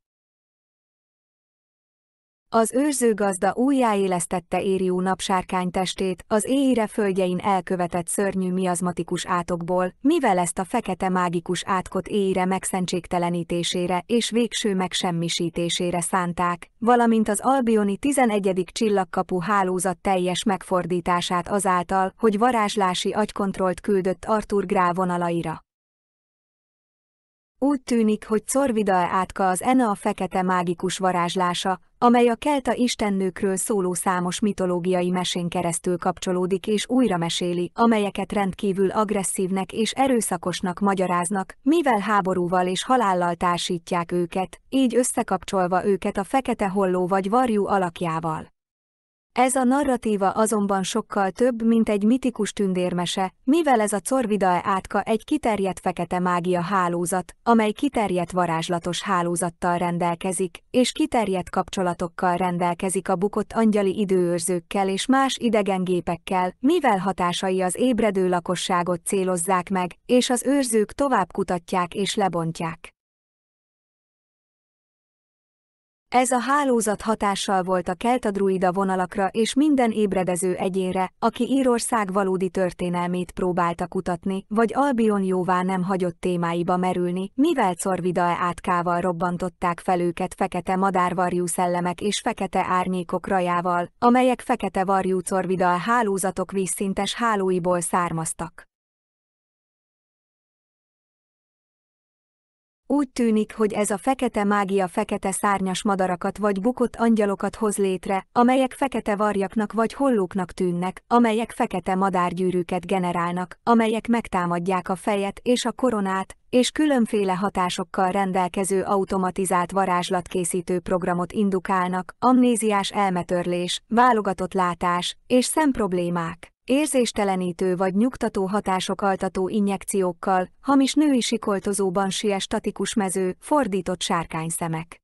Az őrzőgazda újjáélesztette Éire napsárkány testét az Éire földjein elkövetett szörnyű miazmatikus átokból, mivel ezt a fekete mágikus átkot Éire megszentségtelenítésére és végső megsemmisítésére szánták, valamint az albioni 11. csillagkapu hálózat teljes megfordítását azáltal, hogy varázslási agykontrollt küldött Arthur gráv vonalaira. Úgy tűnik, hogy Corvidae átka az Ene a fekete mágikus varázslása, amely a kelta istennőkről szóló számos mitológiai mesén keresztül kapcsolódik és újra meséli, amelyeket rendkívül agresszívnek és erőszakosnak magyaráznak, mivel háborúval és halállal társítják őket, így összekapcsolva őket a fekete holló vagy varjú alakjával. Ez a narratíva azonban sokkal több, mint egy mitikus tündérmese, mivel ez a Corvidae átka egy kiterjedt fekete mágia hálózat, amely kiterjedt varázslatos hálózattal rendelkezik, és kiterjedt kapcsolatokkal rendelkezik a bukott angyali időőrzőkkel és más idegen gépekkel, mivel hatásai az ébredő lakosságot célozzák meg, és az őrzők tovább kutatják és lebontják. Ez a hálózat hatással volt a kelta druida vonalakra és minden ébredező egyénre, aki Írország valódi történelmét próbálta kutatni, vagy Albion jóvá nem hagyott témáiba merülni, mivel Corvidae átkával robbantották fel őket fekete madárvarjú szellemek és fekete árnyékok rajával, amelyek fekete varjú Corvidae hálózatok vízszintes hálóiból származtak. Úgy tűnik, hogy ez a fekete mágia fekete szárnyas madarakat vagy bukott angyalokat hoz létre, amelyek fekete varjaknak vagy hollóknak tűnnek, amelyek fekete madárgyűrűket generálnak, amelyek megtámadják a fejet és a koronát, és különféle hatásokkal rendelkező automatizált varázslatkészítő programot indukálnak, amnéziás elmetörlés, válogatott látás és szemproblémák, érzéstelenítő vagy nyugtató hatások altató injekciókkal, hamis női sikoltozóban sie statikus mező, fordított sárkányszemek.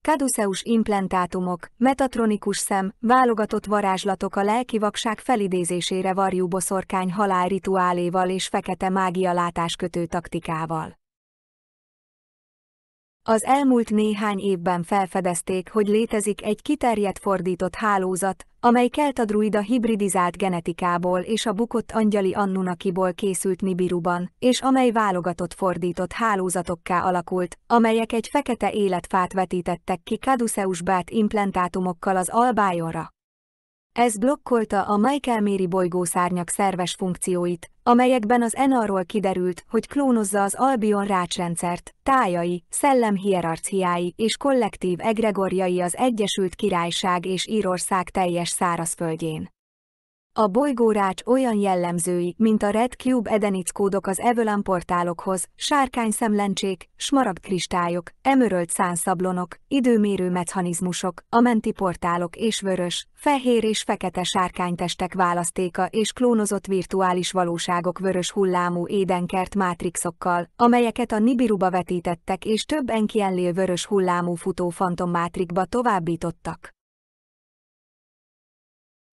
Caduceus implantátumok, metatronikus szem, válogatott varázslatok a lelki vakság felidézésére varjú boszorkány halálrituáléval és fekete mágia látáskötő taktikával. Az elmúlt néhány évben felfedezték, hogy létezik egy kiterjedt fordított hálózat, amely kelta druida hibridizált genetikából és a bukott angyali Annunakiból készült Nibiruban, és amely válogatott fordított hálózatokká alakult, amelyek egy fekete életfát vetítettek ki Caduceus bát implantátumokkal az albájonra. Ez blokkolta a Michael-méri bolygószárnyak szerves funkcióit, amelyekben az Ene-ról kiderült, hogy klónozza az Albion rácsrendszert, tájai, szellem hierarchiái és kollektív egregorjai az Egyesült Királyság és Írország teljes szárazföldjén. A bolygórács olyan jellemzői, mint a Red Cube Edenic kódok az Evelyn portálokhoz, sárkányszemlencsék, smaragdkristályok, emerald szánszablonok, időmérő mechanizmusok, amenti portálok és vörös, fehér és fekete sárkánytestek választéka és klónozott virtuális valóságok vörös hullámú édenkert mátrixokkal, amelyeket a Nibiruba vetítettek és több Enkienlil vörös hullámú futó fantommátrikba továbbítottak.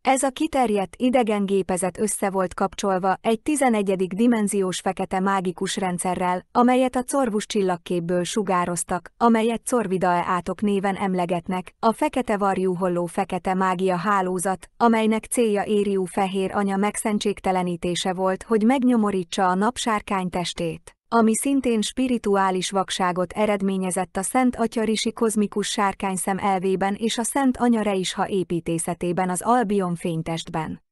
Ez a kiterjedt idegen gépezet össze volt kapcsolva egy 11. dimenziós fekete mágikus rendszerrel, amelyet a Corvus csillagképből sugároztak, amelyet Corvidae átok néven emlegetnek, a fekete varjú holló fekete mágia hálózat, amelynek célja Éire fehér anya megszentségtelenítése volt, hogy megnyomorítsa a napsárkány testét, ami szintén spirituális vakságot eredményezett a Szent Atya risi kozmikus sárkányszem elvében és a Szent Anya Reisha építészetében az Albion fénytestben.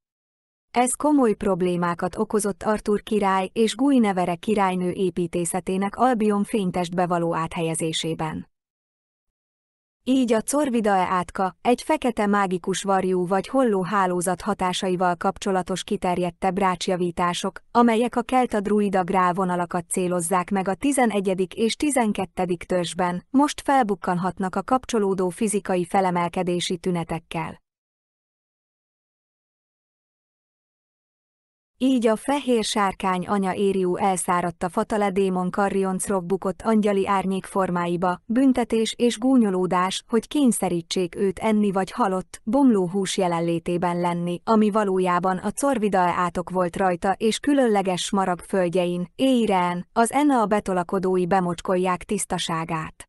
Ez komoly problémákat okozott Arthur király és Guinevere királynő építészetének Albion fénytestbe való áthelyezésében. Így a Corvidae átka egy fekete mágikus varjú vagy holló hálózat hatásaival kapcsolatos kiterjedtebb rácsjavítások, amelyek a kelta druida gráv vonalakat célozzák meg a 11. és 12. törzsben, most felbukkanhatnak a kapcsolódó fizikai felemelkedési tünetekkel. Így a fehér sárkány anya Éire elszáradt a fatale démon Carrioncrok bukott angyali árnyék formáiba, büntetés és gúnyolódás, hogy kényszerítsék őt enni vagy halott, bomló hús jelenlétében lenni, ami valójában a Corvidae átok volt rajta és különleges smaragd földjein, Éiren, az Ene a betolakodói bemocskolják tisztaságát.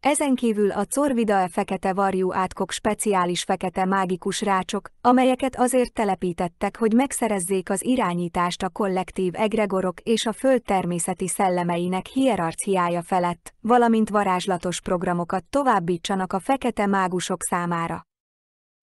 Ezen kívül a Corvidae fekete varjú átkok speciális fekete mágikus rácsok, amelyeket azért telepítettek, hogy megszerezzék az irányítást a kollektív egregorok és a föld természeti szellemeinek hierarchiája felett, valamint varázslatos programokat továbbítsanak a fekete mágusok számára.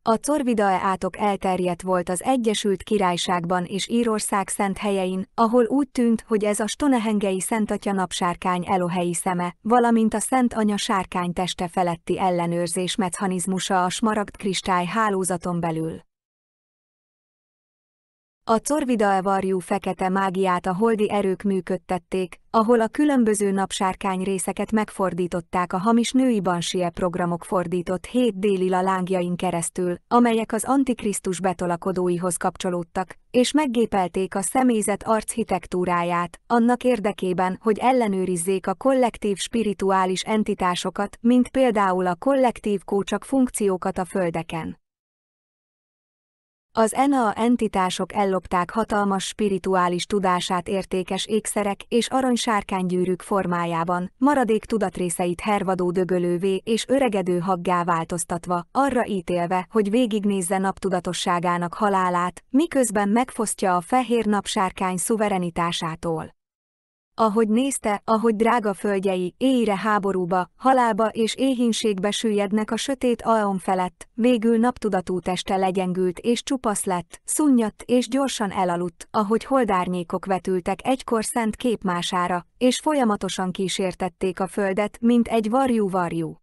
A Corvidae átok elterjedt volt az Egyesült Királyságban és Írország szent helyein, ahol úgy tűnt, hogy ez a stonehengei Szentatya napsárkány Elohei szeme, valamint a Szent Anya sárkány teste feletti ellenőrzés mechanizmusa a smaragd-kristály hálózaton belül. A Corvidae varjú fekete mágiát a holdi erők működtették, ahol a különböző napsárkány részeket megfordították a hamis női bansie programok fordított 7 délila lángjain keresztül, amelyek az Antikrisztus betolakodóihoz kapcsolódtak, és meggépelték a személyzet architektúráját, annak érdekében, hogy ellenőrizzék a kollektív spirituális entitásokat, mint például a kollektív kócsak funkciókat a földeken. Az ENA entitások ellopták hatalmas spirituális tudását értékes ékszerek és aranysárkánygyűrűk formájában, maradék tudatrészeit hervadó dögölővé és öregedő haggá változtatva, arra ítélve, hogy végignézze naptudatosságának halálát, miközben megfosztja a fehér napsárkány szuverenitásától. Ahogy nézte, ahogy drága földjei Éire háborúba, halálba és éhínségbe süllyednek a sötét Aeon felett, végül naptudatú teste legyengült és csupasz lett, szunnyadt és gyorsan elaludt, ahogy holdárnyékok vetültek egykor szent képmására, és folyamatosan kísértették a földet, mint egy varjú.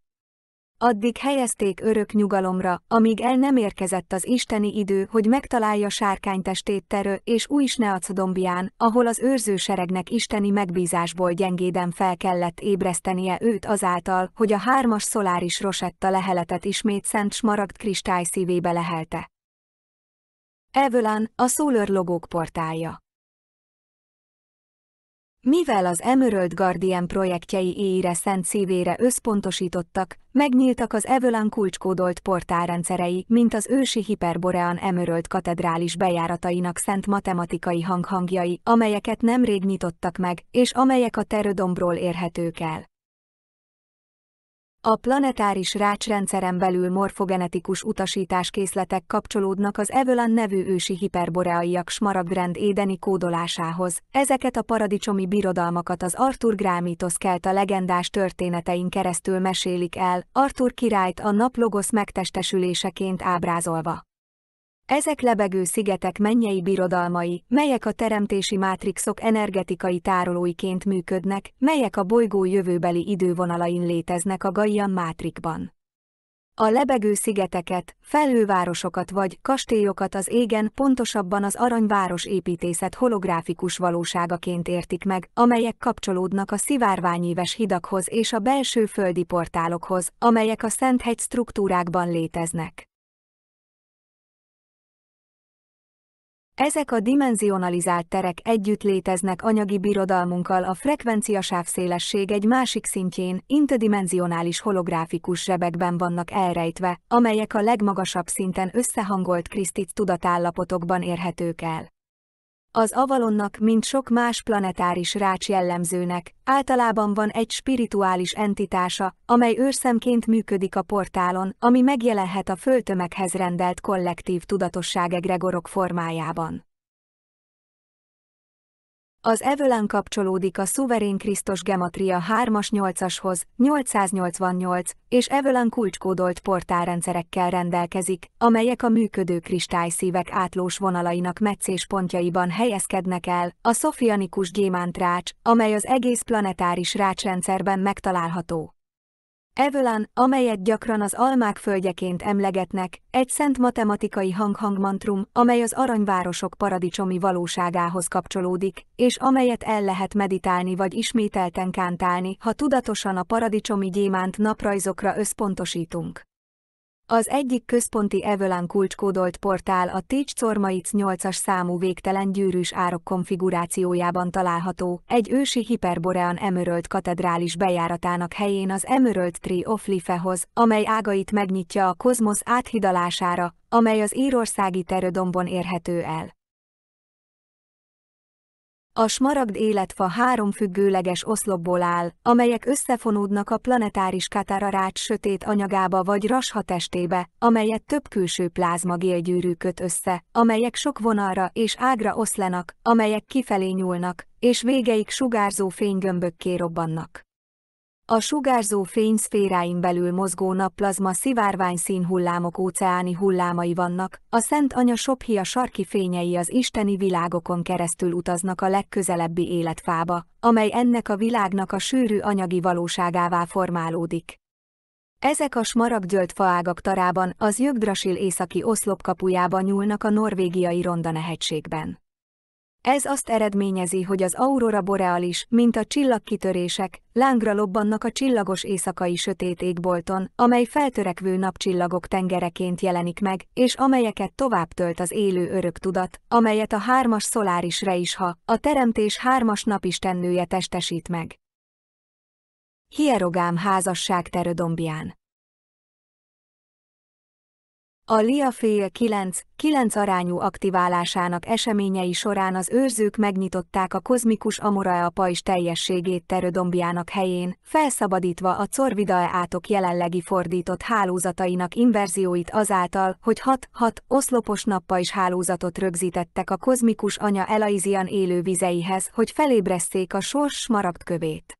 Addig helyezték örök nyugalomra, amíg el nem érkezett az isteni idő, hogy megtalálja sárkánytestét Terő és Uisneacdombián, ahol az őrzőseregnek isteni megbízásból gyengéden fel kellett ébresztenie őt azáltal, hogy a 3-as szoláris rosetta leheletet ismét szent smaragd kristály szívébe lehelte. Evelyn, a Solar logók portálja. Mivel az Emerald Guardian projektjei Éire szent szívére összpontosítottak, megnyíltak az Evelyn kulcskódolt portálrendszerei, mint az ősi Hiperborean Emerald katedrális bejáratainak szent matematikai hanghangjai, amelyeket nemrég nyitottak meg, és amelyek a Terödombról érhetők el. A planetáris rácsrendszeren belül morfogenetikus utasításkészletek kapcsolódnak az Evelyn nevű ősi hiperboreaiak smaragdrend édeni kódolásához. Ezeket a paradicsomi birodalmakat az Arthur Grámitos kelta legendás történetein keresztül mesélik el, Arthur királyt a nap-logosz megtestesüléseként ábrázolva. Ezek lebegő szigetek mennyei birodalmai, melyek a teremtési mátrixok energetikai tárolóiként működnek, melyek a bolygó jövőbeli idővonalain léteznek a Gaian mátrixban. A lebegő szigeteket, felhővárosokat vagy kastélyokat az égen, pontosabban az aranyváros építészet holográfikus valóságaként értik meg, amelyek kapcsolódnak a szivárványéves hidakhoz és a belső földi portálokhoz, amelyek a Szenthegy struktúrákban léteznek. Ezek a dimenzionalizált terek együtt léteznek anyagi birodalmunkkal a frekvenciasávszélesség egy másik szintjén, interdimensionális holográfikus zsebekben vannak elrejtve, amelyek a legmagasabb szinten összehangolt Krisztic tudatállapotokban érhetők el. Az Avalonnak, mint sok más planetáris rács jellemzőnek, általában van egy spirituális entitása, amely őrszemként működik a portálon, ami megjelenhet a földtömeghez rendelt kollektív tudatosság egregorok formájában. Az Evelyn kapcsolódik a szuverén Krisztus gematria 3-as 8-ashoz, 888, és Evelyn kulcskódolt portálrendszerekkel rendelkezik, amelyek a működő kristályszívek átlós vonalainak meccéspontjaiban helyezkednek el, a szofianikus gyémántrács, amely az egész planetáris rácsrendszerben megtalálható. Evelyn, amelyet gyakran az almák földjeként emlegetnek, egy szent matematikai hang-hangmantrum, amely az aranyvárosok paradicsomi valóságához kapcsolódik, és amelyet el lehet meditálni vagy ismételten kántálni, ha tudatosan a paradicsomi gyémánt naprajzokra összpontosítunk. Az egyik központi Evelyn kulcskódolt portál a Teach-Cormaic 8-as számú végtelen gyűrűs árok konfigurációjában található, egy ősi Hiperborean Emerald katedrális bejáratának helyén az Emerald Tree of Life-hoz, amely ágait megnyitja a kozmosz áthidalására, amely az írországi Terödombon érhető el. A smaragd életfa 3 függőleges oszlopból áll, amelyek összefonódnak a planetáris katararács sötét anyagába vagy rasha testébe, amelyet több külső plázma gélgyűrű köt össze, amelyek sok vonalra és ágra oszlanak, amelyek kifelé nyúlnak, és végeik sugárzó fénygömbökké robbannak. A sugárzó fény szféráin belül mozgó napplazma szivárvány színhullámok óceáni hullámai vannak, a Szent Anya sophia sarki fényei az isteni világokon keresztül utaznak a legközelebbi életfába, amely ennek a világnak a sűrű anyagi valóságává formálódik. Ezek a smaragdzöld faágak tarában az Yggdrasil északi oszlopkapujában nyúlnak a norvégiai Rondane-hegységben. Ez azt eredményezi, hogy az aurora borealis, mint a csillagkitörések, lángra lobbannak a csillagos éjszakai sötét égbolton, amely feltörekvő napcsillagok tengereként jelenik meg, és amelyeket tovább tölt az élő örök tudat, amelyet a 3-as szoláris reisha, a teremtés 3-as napistennője testesít meg. Hierogám házasság Teredombián. A Lóhere 9 arányú aktiválásának eseményei során az őrzők megnyitották a kozmikus Amoraea pajzs teljességét Teredombiának helyén, felszabadítva a Corvidae átok jelenlegi fordított hálózatainak inverzióit azáltal, hogy 6 oszlopos nappajzs hálózatot rögzítettek a kozmikus anya Elaizian élő vizeihez, hogy felébresszék a sors smaragdkövét.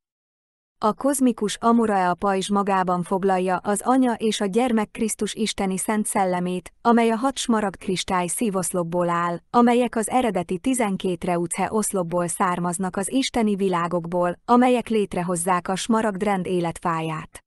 A kozmikus Amoraea pajzs magában foglalja az Anya és a Gyermek Krisztus isteni szent szellemét, amely a 6 smaragd kristály szívoszlopból áll, amelyek az eredeti 12 Reuthe oszlopból származnak az isteni világokból, amelyek létrehozzák a smaragd-rend életfáját.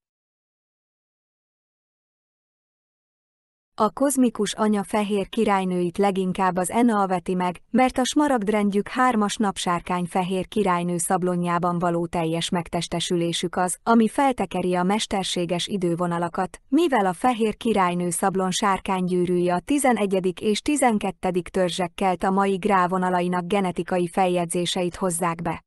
A kozmikus anya fehér királynőit leginkább az Ena veti meg, mert a smaragdrendjük 3-as napsárkány fehér királynő szablonjában való teljes megtestesülésük az, ami feltekeri a mesterséges idővonalakat, mivel a fehér királynő szablon sárkánygyűrűje a 11. és 12. törzsekkel a mai grávonalainak genetikai feljegyzéseit hozzák be.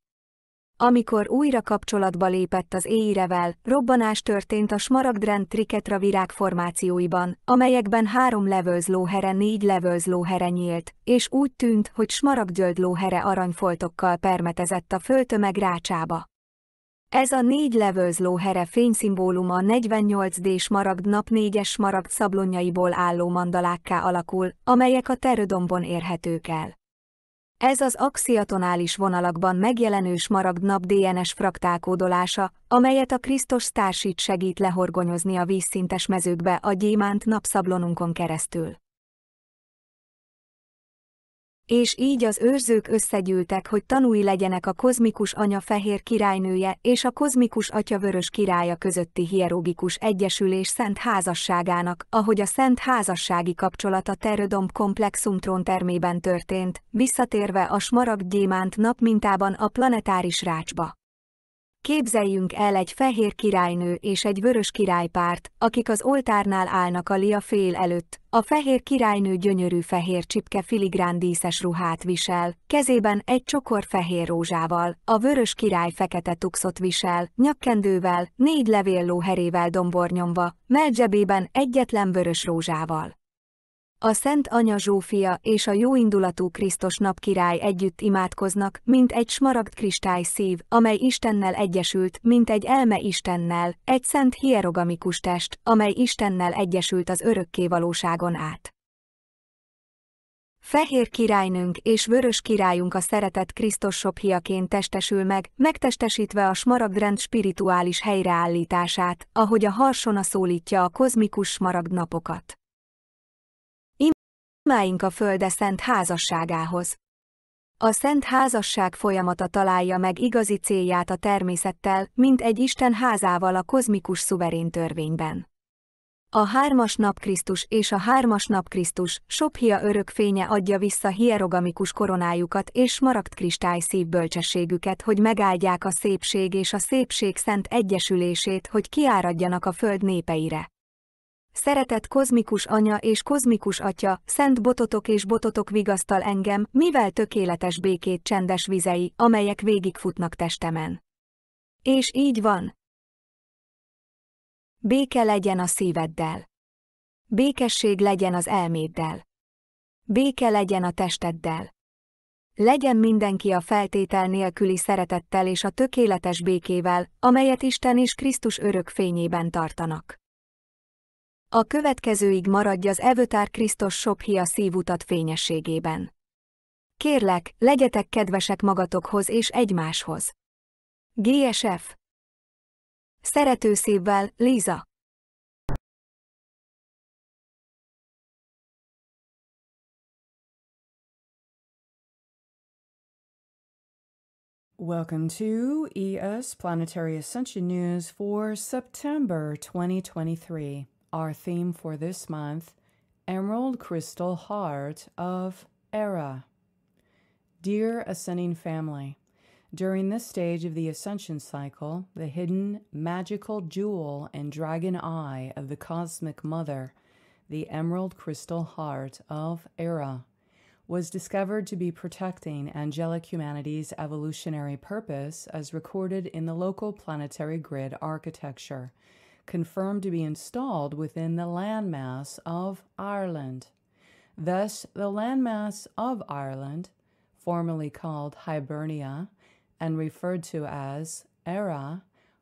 Amikor újra kapcsolatba lépett az Éirevel, robbanás történt a smaragdrend triketra virágformációiban, amelyekben 3 levels Lóhere 4 levels Lóhere nyílt, és úgy tűnt, hogy smaragdzöld Lóhere aranyfoltokkal permetezett a földtömeg rácsába. Ez a 4 levels Lóhere fényszimbóluma a 48D smaragd nap 4-es smaragd szablonjaiból álló mandalákká alakul, amelyek a Teredombon érhetők el. Ez az axiatonális vonalakban megjelenő smaragd nap DNS fraktálkódolása, amelyet a Krisztus Starsheet segít lehorgonyozni a vízszintes mezőkbe a gyémánt napszablonunkon keresztül. És így az őrzők összegyűltek, hogy tanúi legyenek a kozmikus anya fehér királynője és a kozmikus atya vörös királya közötti hierogikus egyesülés szent házasságának, ahogy a szent házassági kapcsolat a Teredomb komplexum tróntermében történt, visszatérve a smaragd-gyémánt napmintában a planetáris rácsba. Képzeljünk el egy fehér királynő és egy vörös királypárt, akik az oltárnál állnak a lia fél előtt. A fehér királynő gyönyörű fehér csipke filigrán díszes ruhát visel, kezében egy csokor fehér rózsával, a vörös király fekete tuxot visel, nyakkendővel, 4 levél lóherével dombornyomva, mellzsebében egyetlen vörös rózsával. A Szent Anya Zsófia és a jóindulatú Krisztus napkirály együtt imádkoznak, mint egy smaragd kristály szív, amely Istennel egyesült, mint egy elme Istennel, egy szent hierogamikus test, amely Istennel egyesült az örökké valóságon át. Fehér királynőnk és vörös királyunk a szeretett Krisztus sophiaként testesül meg, megtestesítve a smaragdrend spirituális helyreállítását, ahogy a harsona szólítja a kozmikus smaragd napokat. Imáink a földe szent házasságához. A szent házasság folyamata találja meg igazi célját a természettel, mint egy Isten házával a kozmikus szuverén törvényben. A 3-as nap Krisztus és a 3-as nap Krisztus, sophia örök fénye adja vissza hierogamikus koronájukat és smaragdkristály szív bölcsességüket, hogy megáldják a szépség és a szépség szent egyesülését, hogy kiáradjanak a föld népeire. Szeretett kozmikus anya és kozmikus atya, szent bototok és bototok vigasztal engem, mivel tökéletes békét csendes vizei, amelyek végigfutnak testemen. És így van. Béke legyen a szíveddel. Békesség legyen az elméddel. Béke legyen a testeddel. Legyen mindenki a feltétel nélküli szeretettel és a tökéletes békével, amelyet Isten és Krisztus örök fényében tartanak. A következőig maradj az Evötár Krisztus Sophia szívutat fényességében. Kérlek, legyetek kedvesek magatokhoz és egymáshoz. GSF. Szerető szívvel, Liza. Welcome to ES Planetary Ascension News for September 2023. Our theme for this month, Emerald Crystal Heart of Éire. Dear Ascending Family, during this stage of the Ascension cycle, the hidden magical jewel and dragon eye of the Cosmic Mother, the Emerald Crystal Heart of Éire, was discovered to be protecting angelic humanity's evolutionary purpose as recorded in the local planetary grid architecture, confirmed to be installed within the landmass of Ireland. Thus, the landmass of Ireland, formerly called Hibernia and referred to as Éire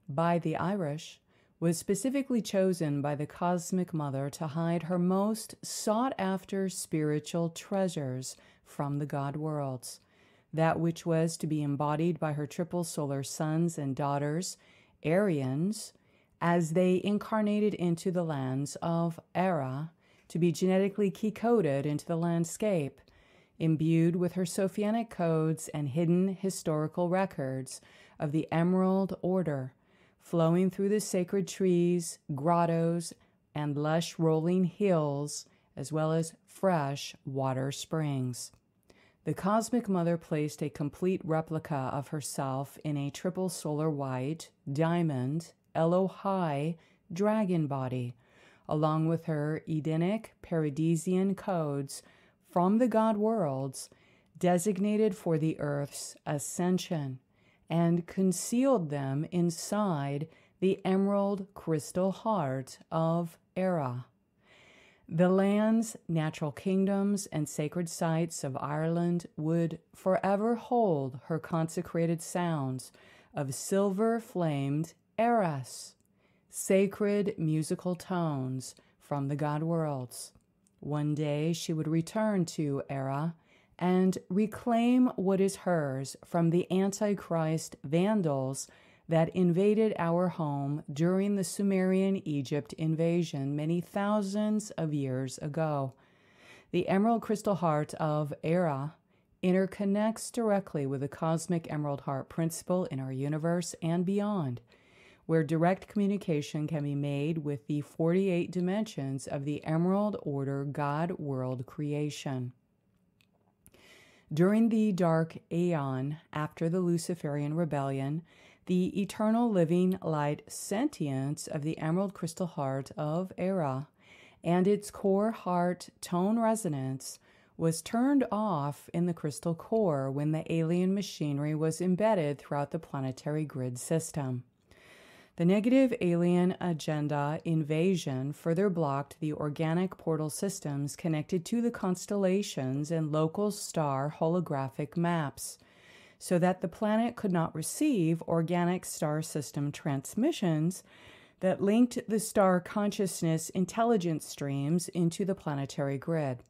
by the Irish, was specifically chosen by the Cosmic Mother to hide her most sought-after spiritual treasures from the God worlds, that which was to be embodied by her triple solar sons and daughters, Arians, as they incarnated into the lands of Éire, to be genetically key-coded into the landscape, imbued with her Sophianic codes and hidden historical records of the Emerald Order, flowing through the sacred trees, grottos, and lush rolling hills, as well as fresh water springs. The Cosmic Mother placed a complete replica of herself in a triple solar white, diamond, Elohai dragon body, along with her Edenic Paradisian codes from the God worlds, designated for the Earth's ascension, and concealed them inside the emerald crystal heart of Éire. The lands, natural kingdoms, and sacred sites of Ireland would forever hold her consecrated sounds of silver-flamed Éire's, sacred musical tones from the God worlds. One day she would return to Éire and reclaim what is hers from the Antichrist Vandals that invaded our home during the Sumerian Egypt invasion many thousands of years ago. The Emerald Crystal Heart of Éire interconnects directly with the Cosmic Emerald Heart principle in our universe and beyond, where direct communication can be made with the 48 dimensions of the Emerald Order God world creation. During the Dark Aeon, after the Luciferian Rebellion, the eternal living light sentience of the Emerald Crystal Heart of Éire and its core heart tone resonance was turned off in the crystal core when the alien machinery was embedded throughout the planetary grid system. The negative alien agenda invasion further blocked the organic portal systems connected to the constellations and local star holographic maps, so that the planet could not receive organic star system transmissions that linked the star consciousness intelligence streams into the planetary grid.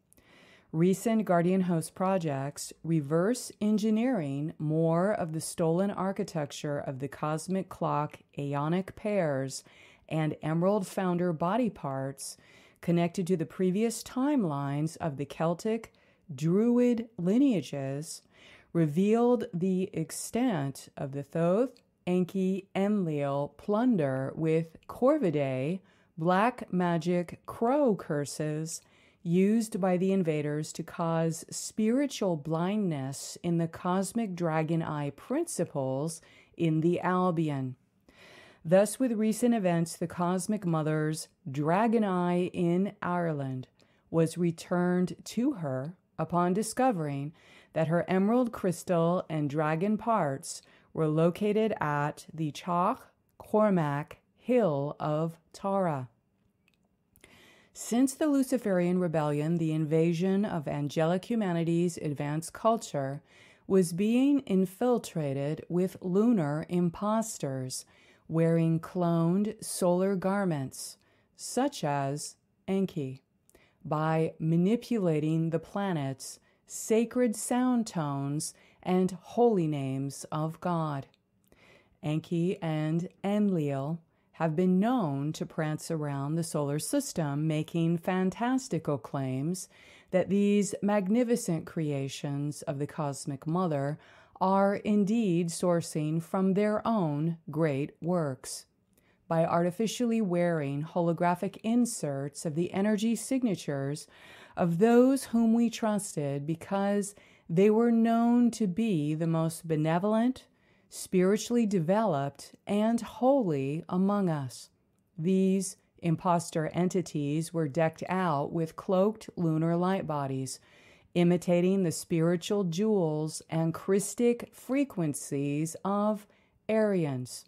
Recent Guardian Host projects reverse engineering more of the stolen architecture of the cosmic clock aeonic pairs and Emerald Founder body parts connected to the previous timelines of the Celtic Druid lineages, revealed the extent of the Thoth, Enki, Enlil plunder with Corvidae, black magic crow curses, used by the invaders to cause spiritual blindness in the cosmic dragon eye principles in the Albion. Thus, with recent events, the Cosmic Mother's dragon eye in Ireland was returned to her upon discovering that her emerald crystal and dragon parts were located at the Chalk Cormac Hill of Tara. Since the Luciferian Rebellion, the invasion of angelic humanity's advanced culture, was being infiltrated with lunar impostors wearing cloned solar garments, such as Enki, by manipulating the planet's sacred sound tones and holy names of God. Enki and Enlil have been known to prance around the solar system, making fantastical claims that these magnificent creations of the Cosmic Mother are indeed sourcing from their own great works. By artificially wearing holographic inserts of the energy signatures of those whom we trusted because they were known to be the most benevolent, spiritually developed, and holy among us. These imposter entities were decked out with cloaked lunar light bodies, imitating the spiritual jewels and Christic frequencies of Aryans,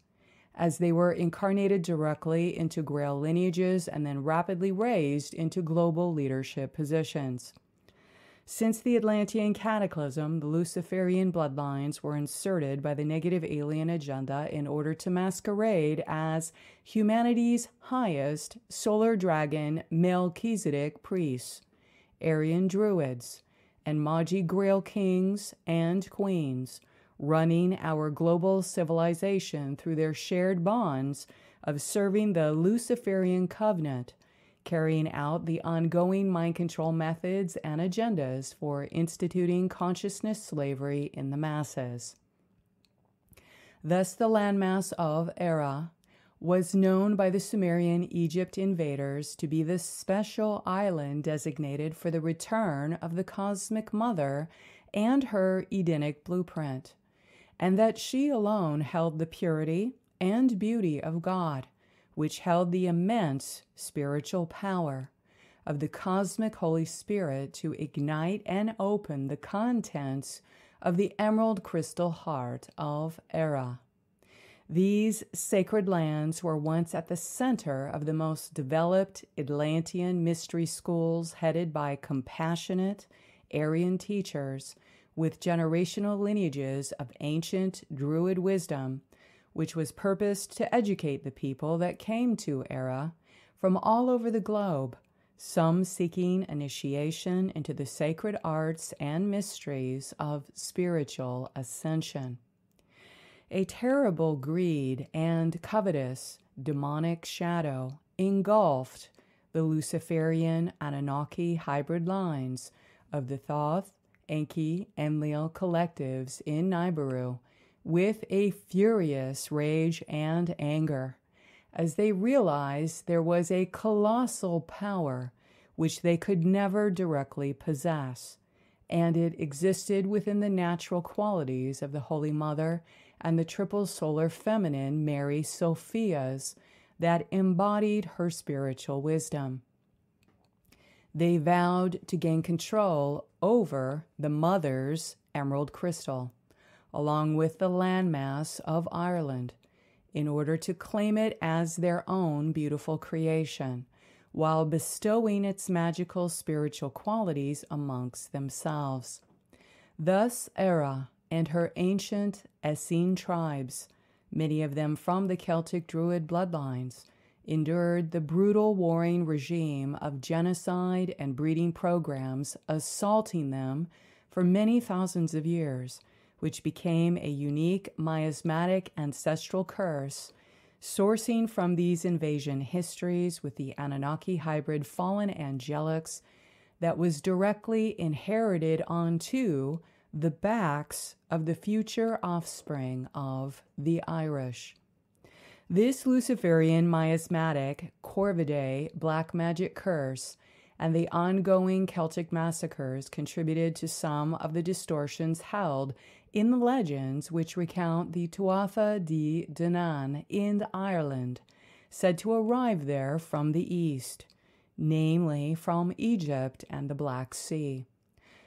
as they were incarnated directly into Grail lineages and then rapidly raised into global leadership positions. Since the Atlantean cataclysm, the Luciferian bloodlines were inserted by the negative alien agenda in order to masquerade as humanity's highest solar dragon Melchizedek priests, Aryan druids, and Magi Grail kings and queens, running our global civilization through their shared bonds of serving the Luciferian covenant, carrying out the ongoing mind control methods and agendas for instituting consciousness slavery in the masses. Thus, the landmass of Éire was known by the Sumerian Egypt invaders to be the special island designated for the return of the Cosmic Mother and her Edenic blueprint, and that she alone held the purity and beauty of God, which held the immense spiritual power of the cosmic Holy Spirit to ignite and open the contents of the emerald crystal heart of Éire. These sacred lands were once at the center of the most developed Atlantean mystery schools headed by compassionate Aryan teachers with generational lineages of ancient Druid wisdom, which was purposed to educate the people that came to Éire from all over the globe, some seeking initiation into the sacred arts and mysteries of spiritual ascension. A terrible greed and covetous demonic shadow engulfed the Luciferian Anunnaki hybrid lines of the Thoth, Enki, Enlil collectives in Nibiru, with a furious rage and anger, as they realized there was a colossal power which they could never directly possess, and it existed within the natural qualities of the Holy Mother and the triple solar feminine Mary Sophia's that embodied her spiritual wisdom. They vowed to gain control over the Mother's emerald crystal, along with the landmass of Ireland, in order to claim it as their own beautiful creation, while bestowing its magical spiritual qualities amongst themselves. Thus Éire and her ancient Essene tribes, many of them from the Celtic Druid bloodlines, endured the brutal warring regime of genocide and breeding programs assaulting them for many thousands of years, which became a unique miasmatic ancestral curse, sourcing from these invasion histories with the Anunnaki hybrid fallen angelics that was directly inherited onto the backs of the future offspring of the Irish. This Luciferian miasmatic Corvidae black magic curse and the ongoing Celtic massacres contributed to some of the distortions held in the legends which recount the Tuatha De Danann in Ireland, said to arrive there from the east, namely from Egypt and the Black Sea.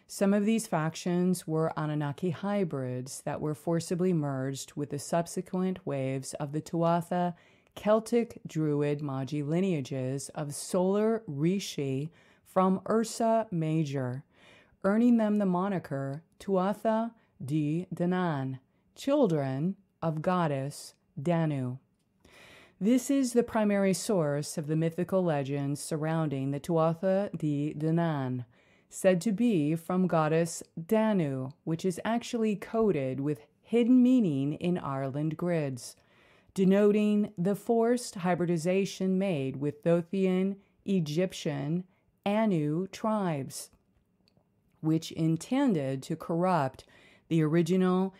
Some of these factions were Anunnaki hybrids that were forcibly merged with the subsequent waves of the Tuatha Celtic Druid Magi lineages of Solar Rishi from Ursa Major, earning them the moniker Tuatha di Danann, children of goddess Danu. This is the primary source of the mythical legends surrounding the Tuatha di Danann, said to be from goddess Danu, which is actually coded with hidden meaning in Ireland grids, denoting the forced hybridization made with Lothian, Egyptian, Anu tribes, which intended to corrupt the original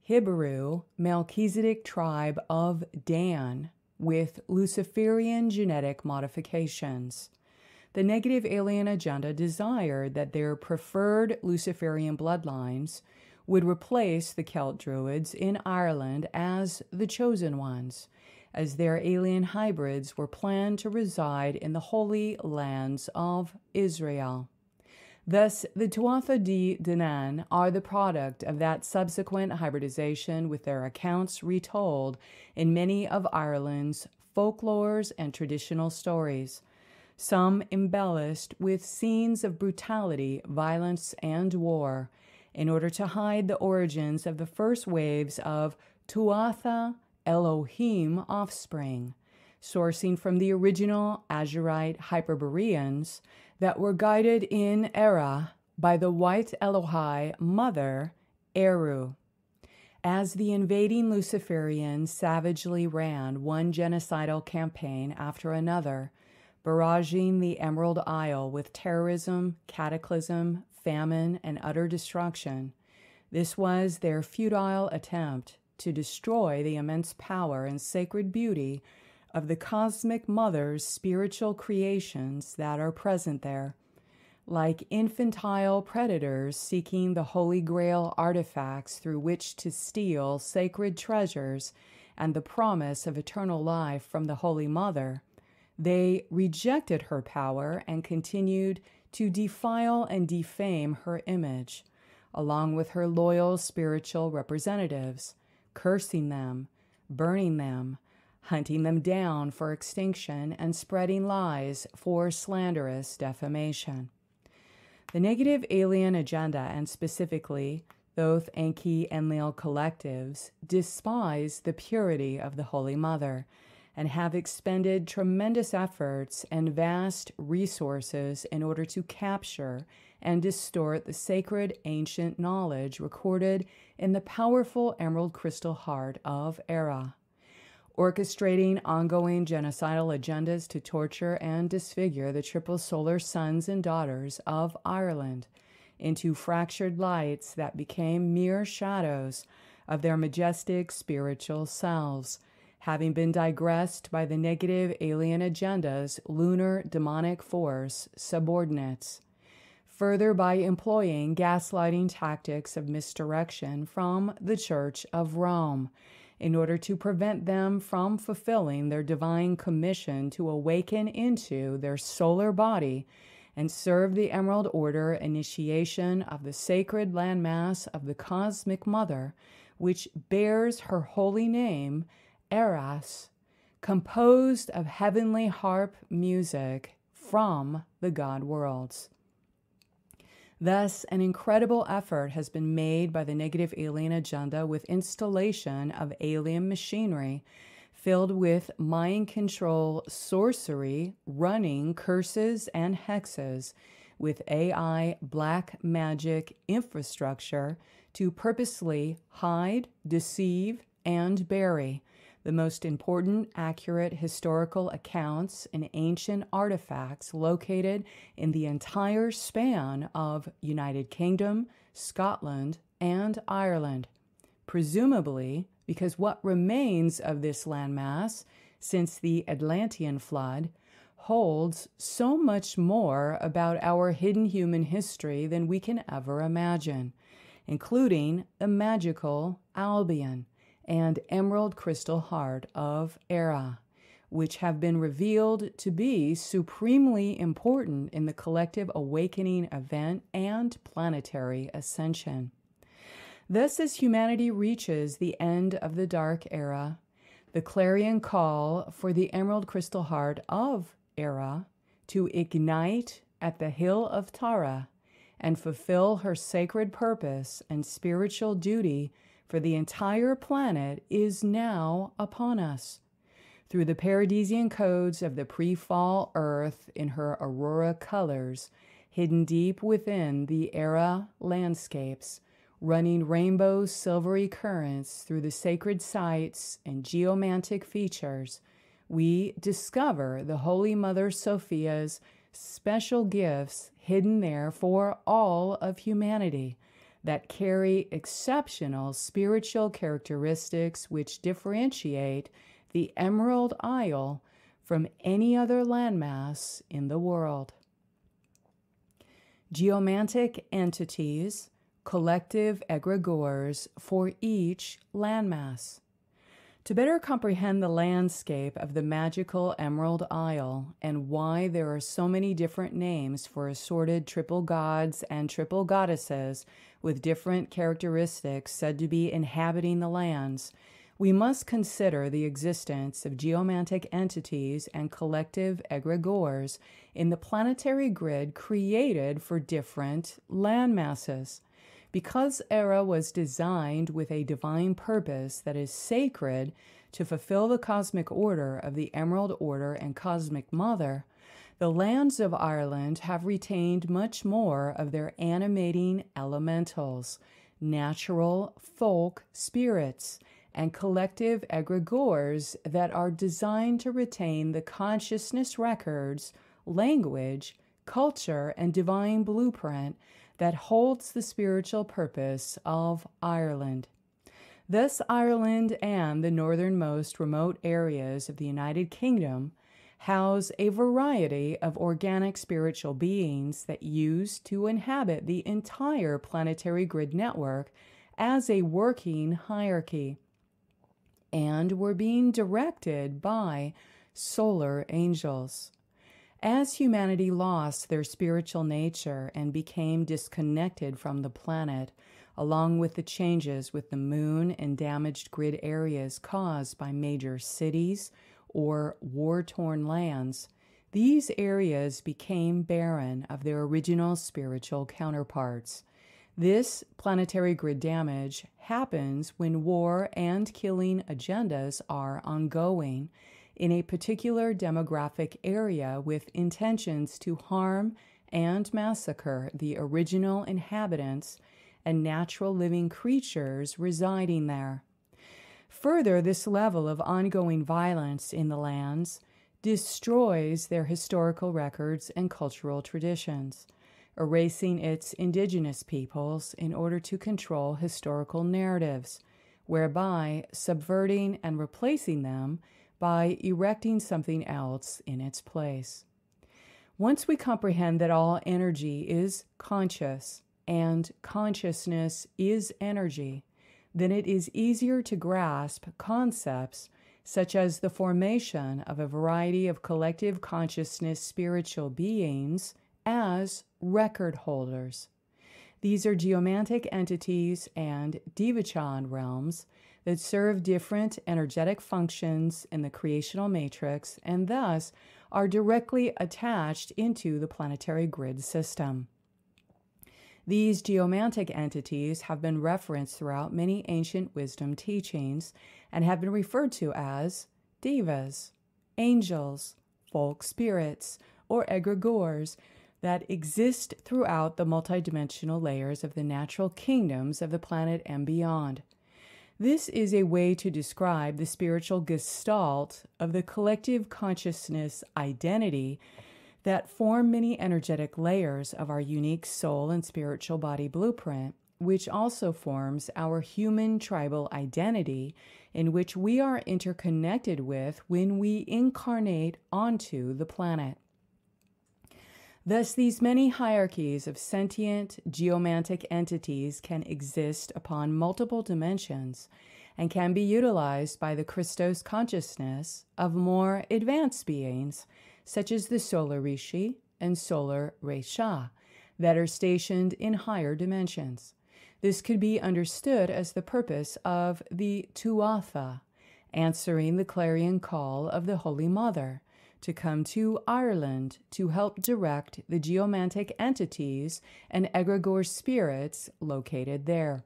Hebrew Melchizedek tribe of Dan with Luciferian genetic modifications. The negative alien agenda desired that their preferred Luciferian bloodlines would replace the Celt Druids in Ireland as the chosen ones, as their alien hybrids were planned to reside in the holy lands of Israel. Thus, the Tuatha de Danann are the product of that subsequent hybridization, with their accounts retold in many of Ireland's folklores and traditional stories, some embellished with scenes of brutality, violence, and war, in order to hide the origins of the first waves of Tuatha Elohim offspring, sourcing from the original Azurite Hyperboreans that were guided in Éire by the white Elohai mother, Éire. As the invading Luciferians savagely ran one genocidal campaign after another, barraging the Emerald Isle with terrorism, cataclysm, famine, and utter destruction, this was their futile attempt to destroy the immense power and sacred beauty of the Cosmic Mother's spiritual creations that are present there, like infantile predators seeking the Holy Grail artifacts through which to steal sacred treasures and the promise of eternal life from the Holy Mother. They rejected her power and continued to defile and defame her image, along with her loyal spiritual representatives, cursing them, burning them, hunting them down for extinction, and spreading lies for slanderous defamation. The negative alien agenda, and specifically both Enki and Enlil collectives, despise the purity of the Holy Mother and have expended tremendous efforts and vast resources in order to capture and distort the sacred ancient knowledge recorded in the powerful emerald crystal heart of Éire, orchestrating ongoing genocidal agendas to torture and disfigure the triple solar sons and daughters of Ireland into fractured lights that became mere shadows of their majestic spiritual selves, having been digressed by the negative alien agenda's lunar demonic force subordinates, further by employing gaslighting tactics of misdirection from the Church of Rome, in order to prevent them from fulfilling their divine commission to awaken into their solar body and serve the Emerald Order initiation of the sacred landmass of the Cosmic Mother, which bears her holy name, Éire, composed of heavenly harp music from the god worlds. Thus, an incredible effort has been made by the negative alien agenda with installation of alien machinery filled with mind control sorcery, running curses and hexes with AI black magic infrastructure to purposely hide, deceive, and bury the most important accurate historical accounts and ancient artifacts located in the entire span of United Kingdom, Scotland, and Ireland, presumably because what remains of this landmass since the Atlantean flood holds so much more about our hidden human history than we can ever imagine, including the magical Albion and emerald crystal heart of Éire, which have been revealed to be supremely important in the collective awakening event and planetary ascension. Thus, as humanity reaches the end of the Dark Era, the clarion call for the emerald crystal heart of Éire to ignite at the hill of Tara and fulfill her sacred purpose and spiritual duty for the entire planet is now upon us. Through the paradisian codes of the pre-fall earth in her aurora colors, hidden deep within the Éire landscapes, running rainbow silvery currents through the sacred sites and geomantic features, we discover the Holy Mother Sophia's special gifts hidden there for all of humanity that carry exceptional spiritual characteristics which differentiate the Emerald Isle from any other landmass in the world. Geomantic entities, collective egregores for each landmass. To better comprehend the landscape of the magical Emerald Isle and why there are so many different names for assorted triple gods and triple goddesses with different characteristics said to be inhabiting the lands, we must consider the existence of geomantic entities and collective egregores in the planetary grid created for different landmasses. Because Éire was designed with a divine purpose that is sacred to fulfill the cosmic order of the Emerald Order and Cosmic Mother, the lands of Ireland have retained much more of their animating elementals, natural folk spirits, and collective egregores that are designed to retain the consciousness records, language, culture, and divine blueprint that holds the spiritual purpose of Ireland. Thus, Ireland and the northernmost remote areas of the United Kingdom house a variety of organic spiritual beings that used to inhabit the entire planetary grid network as a working hierarchy, and were being directed by solar angels. As humanity lost their spiritual nature and became disconnected from the planet, along with the changes with the moon and damaged grid areas caused by major cities or war-torn lands, these areas became barren of their original spiritual counterparts. This planetary grid damage happens when war and killing agendas are ongoing in a particular demographic area with intentions to harm and massacre the original inhabitants and natural living creatures residing there. Further, this level of ongoing violence in the lands destroys their historical records and cultural traditions, erasing its indigenous peoples in order to control historical narratives, whereby subverting and replacing them by erecting something else in its place. Once we comprehend that all energy is conscious and consciousness is energy, then it is easier to grasp concepts such as the formation of a variety of collective consciousness spiritual beings as record holders. These are geomantic entities and devachan realms that serve different energetic functions in the creational matrix and thus are directly attached into the planetary grid system. These geomantic entities have been referenced throughout many ancient wisdom teachings and have been referred to as devas, angels, folk spirits, or egregores that exist throughout the multidimensional layers of the natural kingdoms of the planet and beyond. This is a way to describe the spiritual gestalt of the collective consciousness identity that form many energetic layers of our unique soul and spiritual body blueprint, which also forms our human tribal identity in which we are interconnected with when we incarnate onto the planet. Thus, these many hierarchies of sentient geomantic entities can exist upon multiple dimensions and can be utilized by the Christos consciousness of more advanced beings, such as the Solar Rishi and Solar Resha, that are stationed in higher dimensions. This could be understood as the purpose of the Tuatha, answering the clarion call of the Holy Mother, to come to Ireland to help direct the geomantic entities and egregore spirits located there.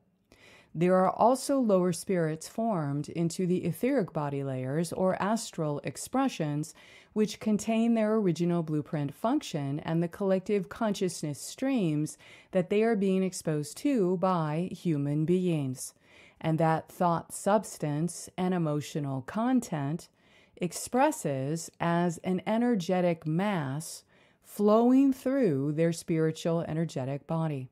There are also lower spirits formed into the etheric body layers or astral expressions, which contain their original blueprint function and the collective consciousness streams that they are being exposed to by human beings, and that thought substance and emotional content expresses as an energetic mass flowing through their spiritual energetic body.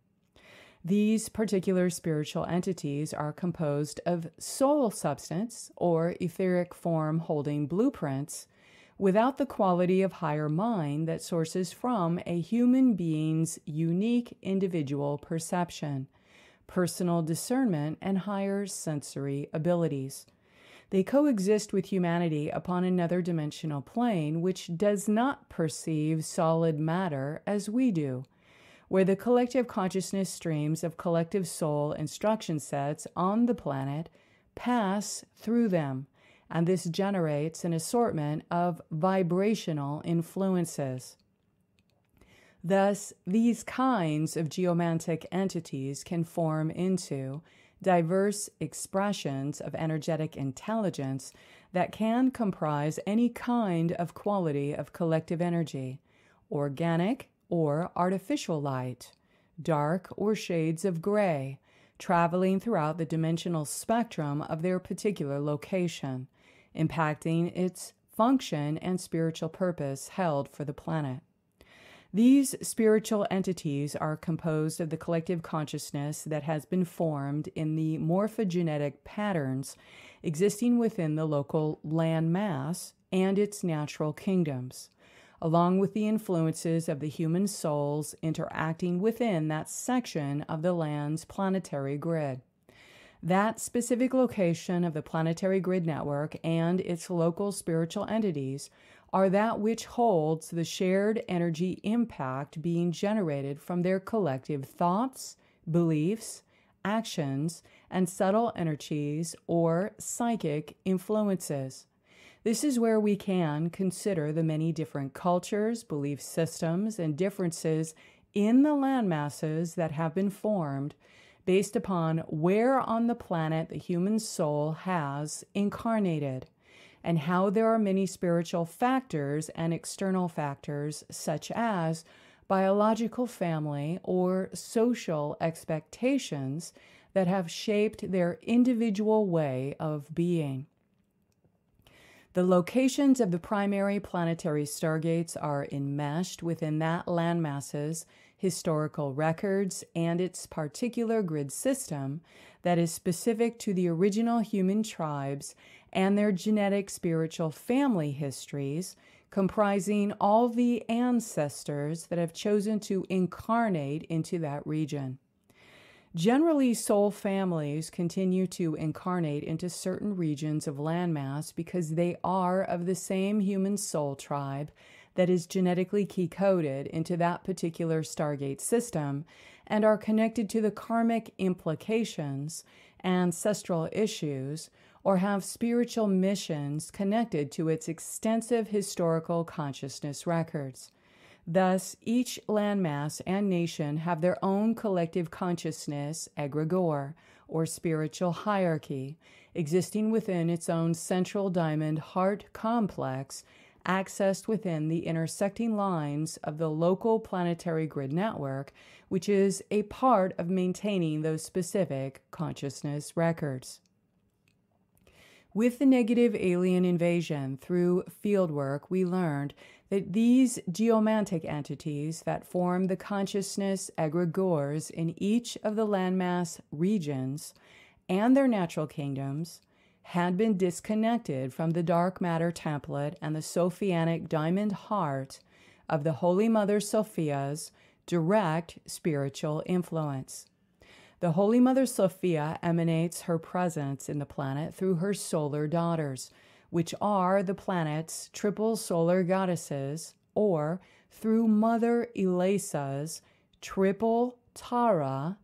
These particular spiritual entities are composed of soul substance or etheric form holding blueprints without the quality of higher mind that sources from a human being's unique individual perception, personal discernment, and higher sensory abilities. They coexist with humanity upon another dimensional plane which does not perceive solid matter as we do, where the collective consciousness streams of collective soul instruction sets on the planet pass through them, and this generates an assortment of vibrational influences. Thus, these kinds of geomantic entities can form into diverse expressions of energetic intelligence that can comprise any kind of quality of collective energy, organic or artificial light, dark or shades of gray, traveling throughout the dimensional spectrum of their particular location, impacting its function and spiritual purpose held for the planet. These spiritual entities are composed of the collective consciousness that has been formed in the morphogenetic patterns existing within the local land mass and its natural kingdoms, along with the influences of the human souls interacting within that section of the land's planetary grid. That specific location of the planetary grid network and its local spiritual entities are that which holds the shared energy impact being generated from their collective thoughts, beliefs, actions, and subtle energies or psychic influences. This is where we can consider the many different cultures, belief systems, and differences in the land masses that have been formed based upon where on the planet the human soul has incarnated, and how there are many spiritual factors and external factors such as biological family or social expectations that have shaped their individual way of being. The locations of the primary planetary stargates are enmeshed within that landmass's historical records and its particular grid system that is specific to the original human tribes and their genetic spiritual family histories, comprising all the ancestors that have chosen to incarnate into that region. Generally, soul families continue to incarnate into certain regions of landmass because they are of the same human soul tribe that is genetically key-coded into that particular Stargate system and are connected to the karmic implications, ancestral issues, or have spiritual missions connected to its extensive historical consciousness records. Thus, each landmass and nation have their own collective consciousness egregore, or spiritual hierarchy, existing within its own central diamond heart complex, accessed within the intersecting lines of the local planetary grid network, which is a part of maintaining those specific consciousness records. With the negative alien invasion through fieldwork, we learned that these geomantic entities that form the consciousness egregores in each of the landmass regions and their natural kingdoms had been disconnected from the dark matter template and the Sophianic diamond heart of the Holy Mother Sophia's direct spiritual influence. The Holy Mother Sophia emanates her presence in the planet through her solar daughters, which are the planet's triple solar goddesses, or through Mother Elisa's triple Tara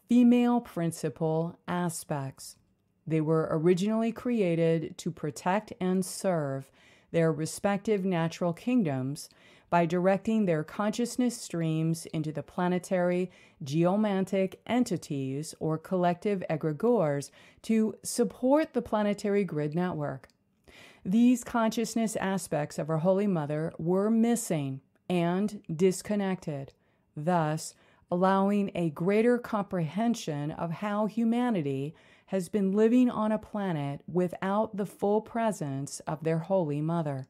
female principal aspects. They were originally created to protect and serve their respective natural kingdoms by directing their consciousness streams into the planetary geomantic entities or collective egregores to support the planetary grid network. These consciousness aspects of our Holy Mother were missing and disconnected, thus allowing a greater comprehension of how humanity has been living on a planet without the full presence of their Holy Mother.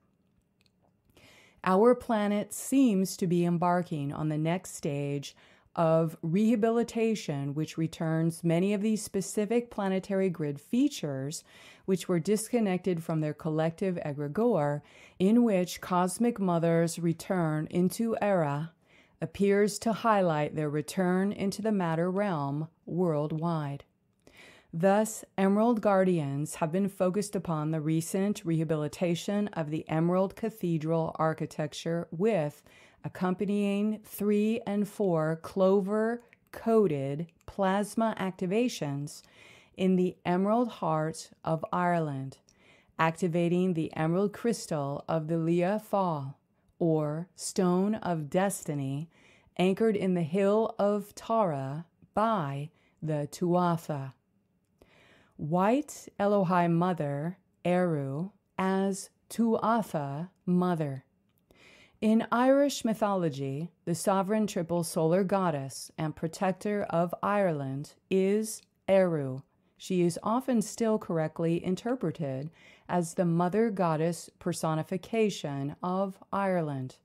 Our planet seems to be embarking on the next stage of rehabilitation, which returns many of these specific planetary grid features which were disconnected from their collective egregore, in which cosmic mothers return into Éire appears to highlight their return into the matter realm worldwide. Thus, Emerald Guardians have been focused upon the recent rehabilitation of the Emerald Cathedral architecture with accompanying 3 and 4 clover-coated plasma activations in the Emerald Heart of Ireland, activating the emerald crystal of the Lóhere Fall, or Stone of Destiny, anchored in the Hill of Tara by the Tuatha. White Elohai Mother, Éire, as Tuatha Mother. In Irish mythology, the sovereign triple solar goddess and protector of Ireland is Éire. She is often still correctly interpreted as the mother goddess personification of Ireland.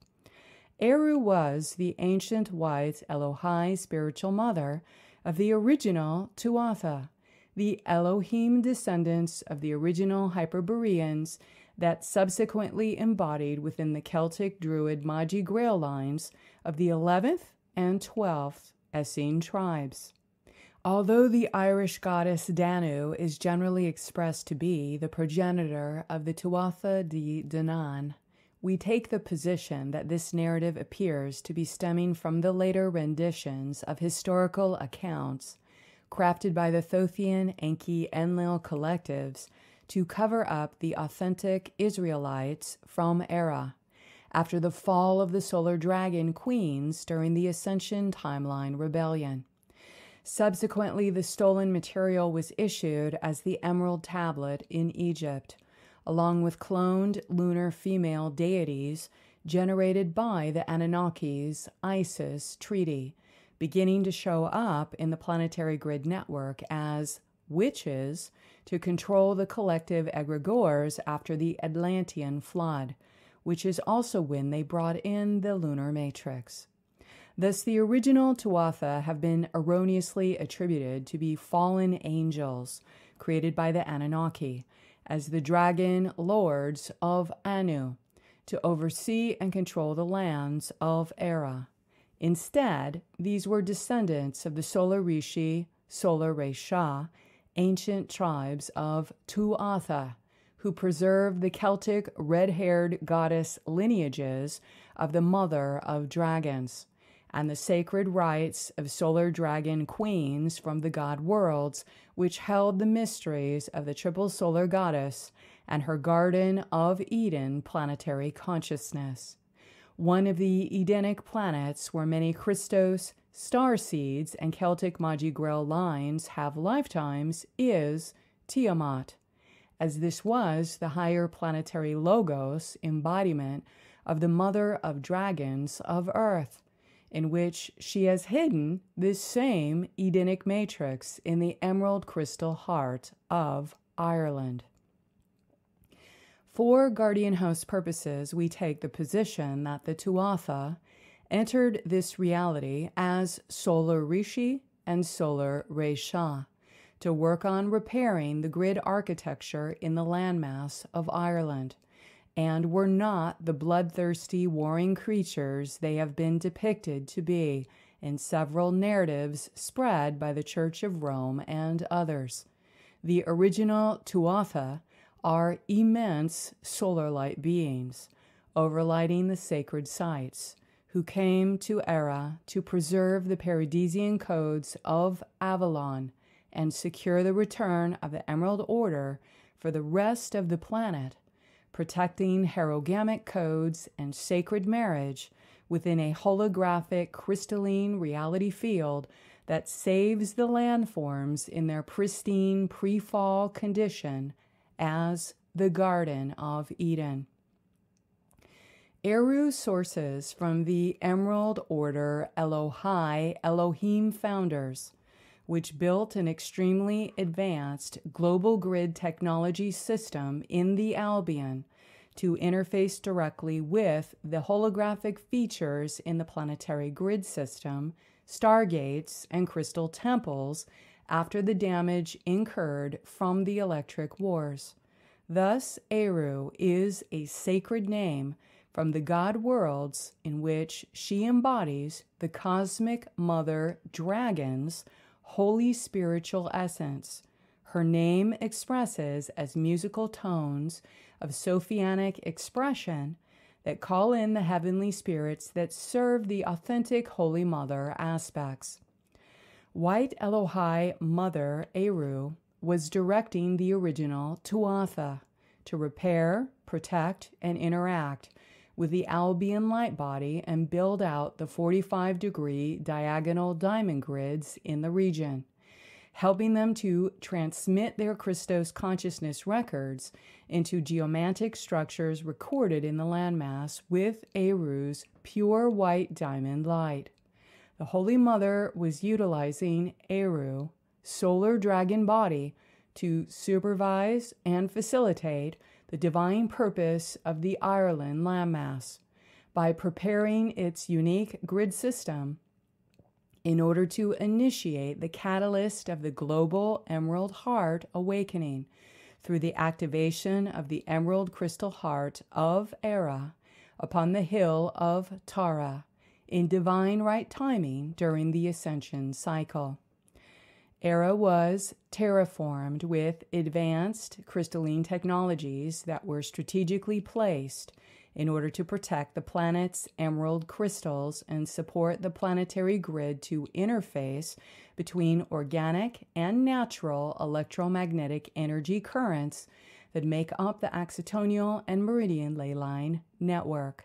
Éire was the ancient white Elohai spiritual mother of the original Tuatha, the Elohim descendants of the original Hyperboreans that subsequently embodied within the Celtic Druid Magi Grail lines of the 11th and 12th Essene tribes. Although the Irish goddess Danu is generally expressed to be the progenitor of the Tuatha de Danann, we take the position that this narrative appears to be stemming from the later renditions of historical accounts crafted by the Thothian, Enki, Enlil collectives to cover up the authentic Israelites from Éire, after the fall of the solar dragon queens during the Ascension Timeline Rebellion. Subsequently, the stolen material was issued as the Emerald Tablet in Egypt, along with cloned lunar female deities generated by the Anunnaki's Isis Treaty, beginning to show up in the planetary grid network as witches to control the collective egregores after the Atlantean flood, which is also when they brought in the lunar matrix. Thus, the original Tuatha have been erroneously attributed to be fallen angels created by the Anunnaki as the dragon lords of Anu to oversee and control the lands of Éire. Instead, these were descendants of the Solar Rishi, Solar Resha, ancient tribes of Tuatha, who preserved the Celtic red-haired goddess lineages of the mother of dragons, and the sacred rites of solar dragon queens from the god worlds, which held the mysteries of the triple solar goddess and her Garden of Eden planetary consciousness. One of the Edenic planets where many Christos, star seeds, and Celtic Magi Grail lines have lifetimes is Tiamat, as this was the higher planetary logos embodiment of the mother of dragons of Earth, in which she has hidden this same Edenic matrix in the emerald crystal heart of Ireland. For guardian host purposes, we take the position that the Tuatha entered this reality as Solar Rishi and Solar Resha to work on repairing the grid architecture in the landmass of Ireland, and were not the bloodthirsty warring creatures they have been depicted to be in several narratives spread by the Church of Rome and others. The original Tuatha are immense solar light beings, overlighting the sacred sites, who came to Éire to preserve the Paradisian codes of Avalon and secure the return of the Emerald Order for the rest of the planet, protecting herogamic codes and sacred marriage within a holographic crystalline reality field that saves the landforms in their pristine pre-fall condition as the Garden of Eden. Éire sources from the Emerald Order Elohai Elohim founders, which built an extremely advanced global grid technology system in the Albion to interface directly with the holographic features in the planetary grid system, stargates, and crystal temples after the damage incurred from the electric wars. Thus, Éire is a sacred name from the god worlds in which she embodies the cosmic mother dragon's holy spiritual essence. Her name expresses as musical tones of Sophianic expression that call in the heavenly spirits that serve the authentic Holy Mother aspects. White Elohai Mother Éire was directing the original Tuatha to repair, protect, and interact with the Albion light body and build out the 45-degree diagonal diamond grids in the region, helping them to transmit their Christos consciousness records into geomantic structures recorded in the landmass with Éire's pure white diamond light. The Holy Mother was utilizing Éire, solar dragon body, to supervise and facilitate the divine purpose of the Ireland landmass by preparing its unique grid system in order to initiate the catalyst of the global Emerald Heart awakening through the activation of the Emerald Crystal Heart of Éire upon the hill of Tara in divine right timing during the ascension cycle. Éire was terraformed with advanced crystalline technologies that were strategically placed in order to protect the planet's emerald crystals and support the planetary grid to interface between organic and natural electromagnetic energy currents that make up the axitonial and meridian ley line network.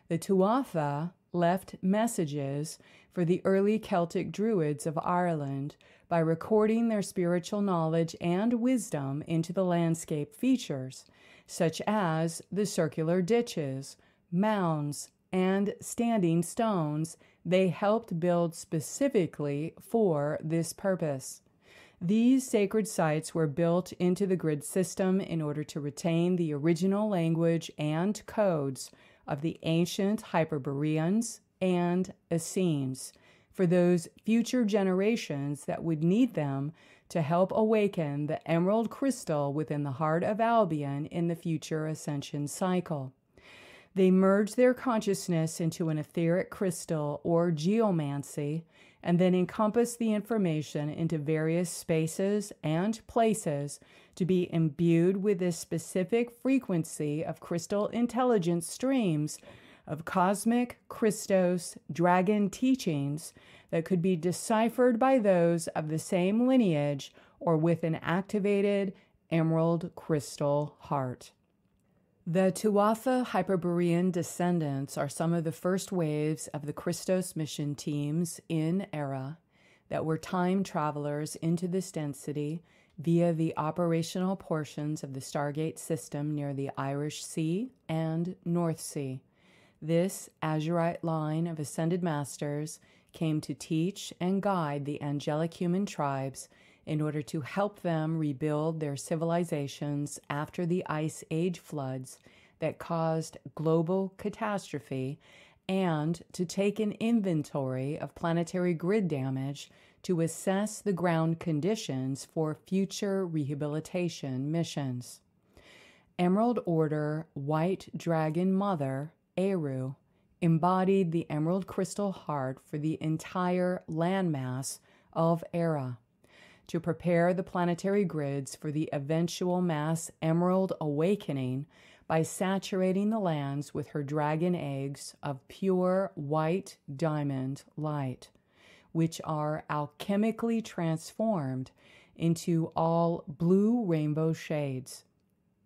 The Tuatha left messages for the early Celtic Druids of Ireland by recording their spiritual knowledge and wisdom into the landscape features, such as the circular ditches, mounds, and standing stones they helped build specifically for this purpose. These sacred sites were built into the grid system in order to retain the original language and codes of the ancient Hyperboreans and Essenes for those future generations that would need them to help awaken the emerald crystal within the heart of Albion in the future ascension cycle. They merge their consciousness into an etheric crystal or geomancy and then encompass the information into various spaces and places to be imbued with this specific frequency of crystal intelligence streams of cosmic Christos dragon teachings that could be deciphered by those of the same lineage or with an activated emerald crystal heart. The Tuatha Hyperborean descendants are some of the first waves of the Christos mission teams in Éire that were time travelers into this density via the operational portions of the Stargate system near the Irish Sea and North Sea. This Azurite line of ascended masters came to teach and guide the angelic human tribes in order to help them rebuild their civilizations after the Ice Age floods that caused global catastrophe and to take an inventory of planetary grid damage to assess the ground conditions for future rehabilitation missions. Emerald Order White Dragon Mother, Éire, embodied the emerald crystal heart for the entire landmass of Éire to prepare the planetary grids for the eventual mass emerald awakening by saturating the lands with her dragon eggs of pure white diamond light, which are alchemically transformed into all blue rainbow shades.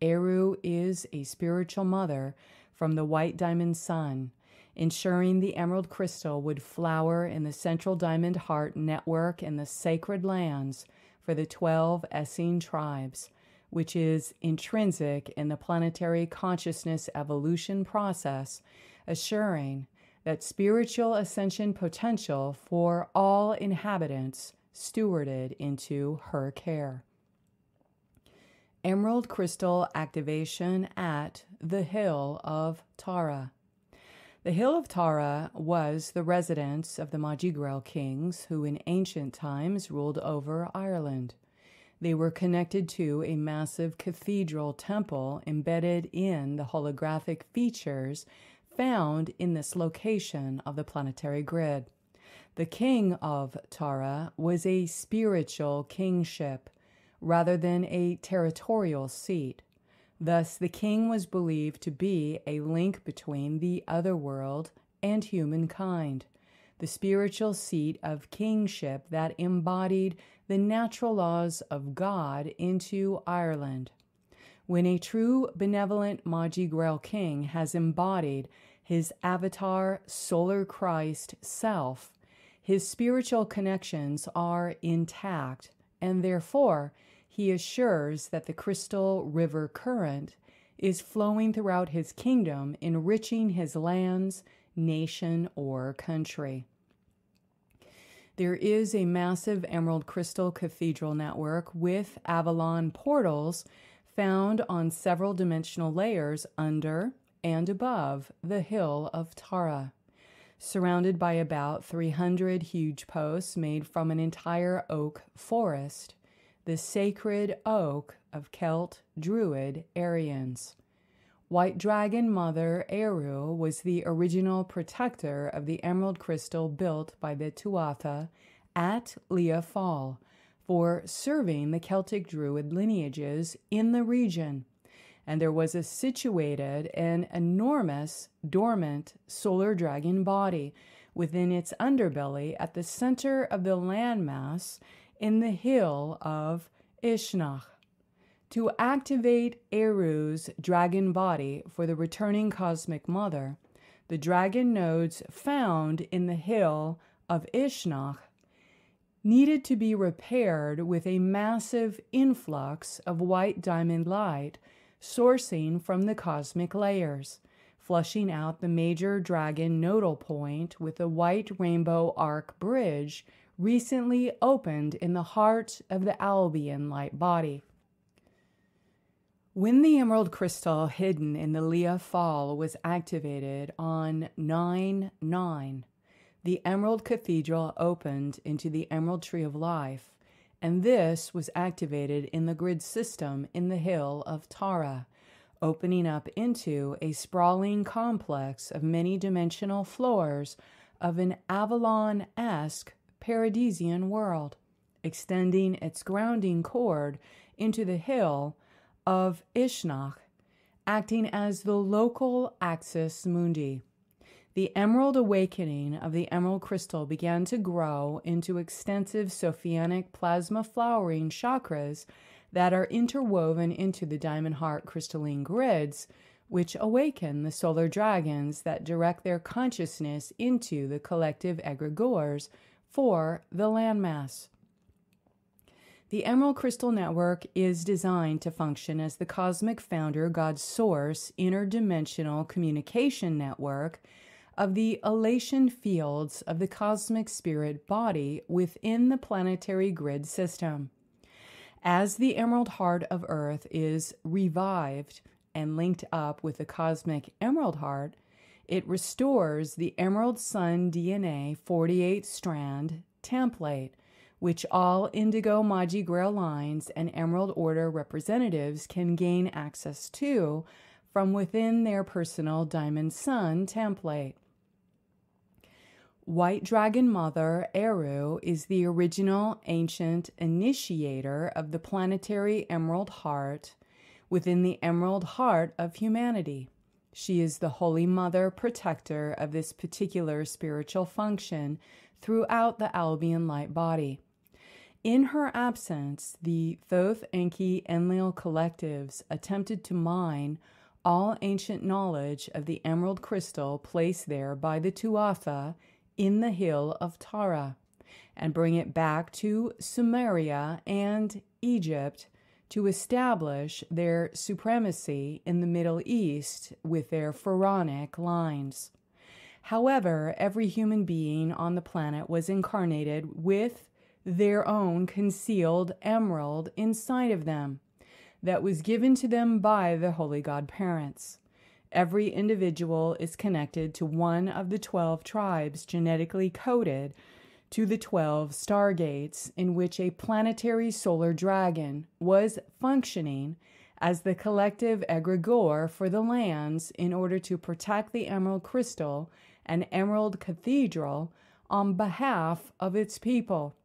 Éire is a spiritual mother from the white diamond sun, ensuring the emerald crystal would flower in the central diamond heart network in the sacred lands for the 12 Essene tribes, which is intrinsic in the planetary consciousness evolution process, assuring that spiritual ascension potential for all inhabitants stewarded into her care. Emerald crystal activation at the Hill of Tara. The Hill of Tara was the residence of the Majigral kings who in ancient times ruled over Ireland. They were connected to a massive cathedral temple embedded in the holographic features found in this location of the planetary grid. The king of Tara was a spiritual kingship rather than a territorial seat. Thus, the king was believed to be a link between the other world and humankind, the spiritual seat of kingship that embodied the natural laws of God into Ireland. When a true benevolent Magi Grail king has embodied his avatar solar Christ self, his spiritual connections are intact, and therefore he assures that the crystal river current is flowing throughout his kingdom, enriching his lands, nation, or country. There is a massive emerald crystal cathedral network with Avalon portals found on several dimensional layers under and above the Hill of Tara, surrounded by about 300 huge posts made from an entire oak forest, the sacred oak of Celt Druid Aryans. White Dragon Mother Éire was the original protector of the emerald crystal built by the Tuatha at Lea Fall for serving the Celtic Druid lineages in the region, and there was situated an enormous dormant solar dragon body within its underbelly at the center of the landmass in the hill of Ishnach. To activate Éire's dragon body for the returning cosmic mother, the dragon nodes found in the hill of Ishnach needed to be repaired with a massive influx of white diamond light sourcing from the cosmic layers, flushing out the major dragon nodal point with a white rainbow arc bridge recently opened in the heart of the Albion light body. When the emerald crystal hidden in the Lea Fall was activated on 9/9, the Emerald Cathedral opened into the Emerald Tree of Life, and this was activated in the grid system in the Hill of Tara, opening up into a sprawling complex of many-dimensional floors of an Avalon-esque paradisian world, extending its grounding cord into the hill of Ishnach, acting as the local axis mundi. The emerald awakening of the emerald crystal began to grow into extensive Sophianic plasma flowering chakras that are interwoven into the diamond heart crystalline grids, which awaken the solar dragons that direct their consciousness into the collective egregores for the landmass. The Emerald Crystal Network is designed to function as the cosmic founder, God's source, interdimensional communication network of the elation fields of the cosmic spirit body within the planetary grid system. As the Emerald Heart of Earth is revived and linked up with the cosmic Emerald Heart, it restores the Emerald Sun DNA 48-strand template, which all Indigo Magi Grail lines and Emerald Order representatives can gain access to from within their personal Diamond Sun template. White Dragon Mother Éire is the original ancient initiator of the planetary Emerald Heart within the Emerald Heart of humanity. She is the Holy Mother protector of this particular spiritual function throughout the Albion light body. In her absence, the Thoth Enki Enlil collectives attempted to mine all ancient knowledge of the emerald crystal placed there by the Tuatha in the hill of Tara, and bring it back to Sumeria and Egypt to establish their supremacy in the Middle East with their pharaonic lines. However, every human being on the planet was incarnated with their own concealed emerald inside of them that was given to them by the holy god parents. Every individual is connected to one of the 12 tribes genetically coded to the 12 stargates, in which a planetary solar dragon was functioning as the collective egregore for the lands in order to protect the emerald crystal and emerald cathedral on behalf of its people.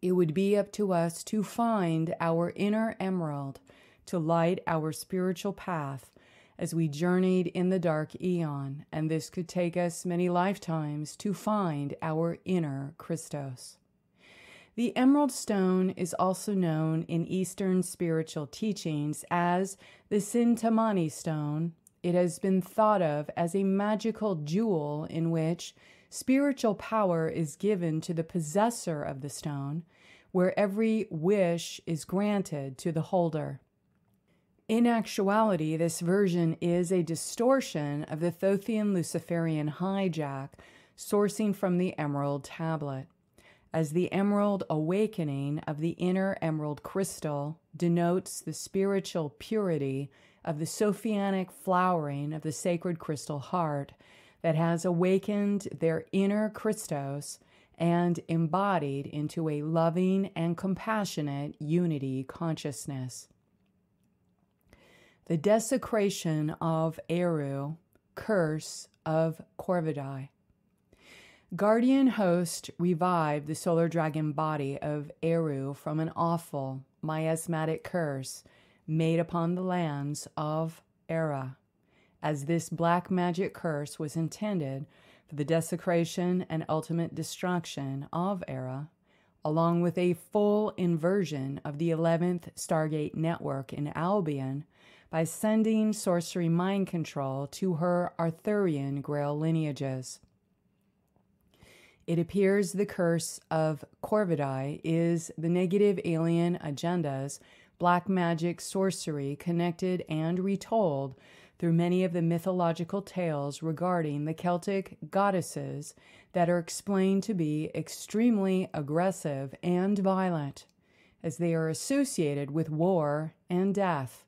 It would be up to us to find our inner emerald, to light our spiritual path as we journeyed in the dark eon, and this could take us many lifetimes to find our inner Christos. The emerald stone is also known in Eastern spiritual teachings as the Sintamani stone. It has been thought of as a magical jewel in which spiritual power is given to the possessor of the stone, where every wish is granted to the holder. In actuality, this version is a distortion of the Thothian Luciferian hijack sourcing from the emerald tablet, as the emerald awakening of the inner emerald crystal denotes the spiritual purity of the Sophianic flowering of the sacred crystal heart that has awakened their inner Christos and embodied into a loving and compassionate unity consciousness. The desecration of Éire, curse of Corvidae. Guardian host revived the solar dragon body of Éire from an awful miasmatic curse made upon the lands of Éire, as this black magic curse was intended for the desecration and ultimate destruction of Éire, along with a full inversion of the 11th Stargate network in Albion by sending sorcery mind control to her Arthurian Grail lineages. It appears the curse of Corvidae is the negative alien agendas, black magic sorcery connected and retold through many of the mythological tales regarding the Celtic goddesses that are explained to be extremely aggressive and violent, as they are associated with war and death,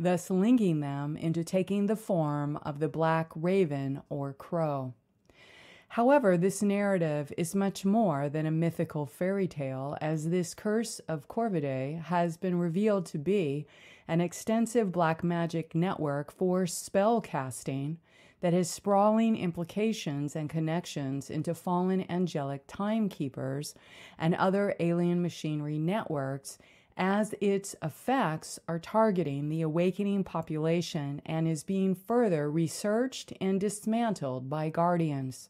thus linking them into taking the form of the black raven or crow. However, this narrative is much more than a mythical fairy tale, as this curse of Corvidae has been revealed to be an extensive black magic network for spell casting that has sprawling implications and connections into fallen angelic timekeepers and other alien machinery networks, as its effects are targeting the awakening population and is being further researched and dismantled by Guardians.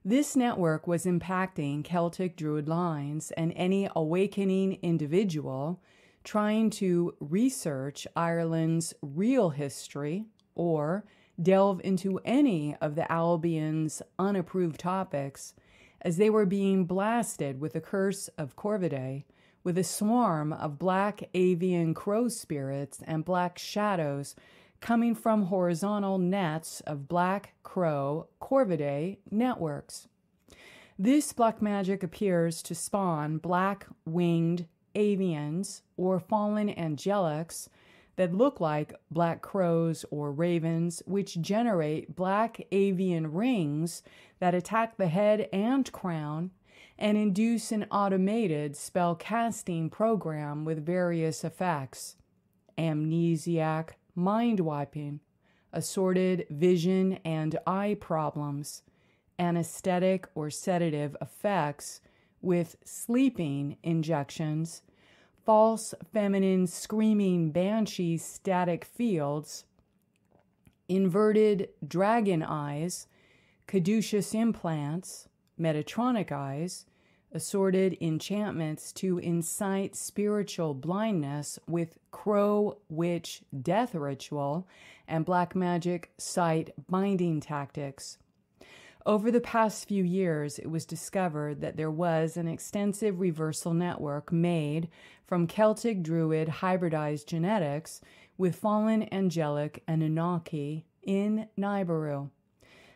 This network was impacting Celtic Druid lines and any awakening individual trying to research Ireland's real history or delve into any of the Albion's unapproved topics, as they were being blasted with the curse of Corvidae, with a swarm of black avian crow spirits and black shadows coming from horizontal nets of black crow Corvidae networks. This black magic appears to spawn black-winged avians or fallen angelics that look like black crows or ravens, which generate black avian rings that attack the head and crown and induce an automated spell casting program with various effects: amnesiac, mind wiping, assorted vision and eye problems, anesthetic or sedative effects with sleeping injections, false feminine screaming banshee static fields, inverted dragon eyes, caduceus implants, Metatronic eyes, assorted enchantments to incite spiritual blindness with crow witch death ritual and black magic sight binding tactics. Over the past few years, it was discovered that there was an extensive reversal network made from Celtic Druid hybridized genetics with fallen angelic Anunnaki in Nibiru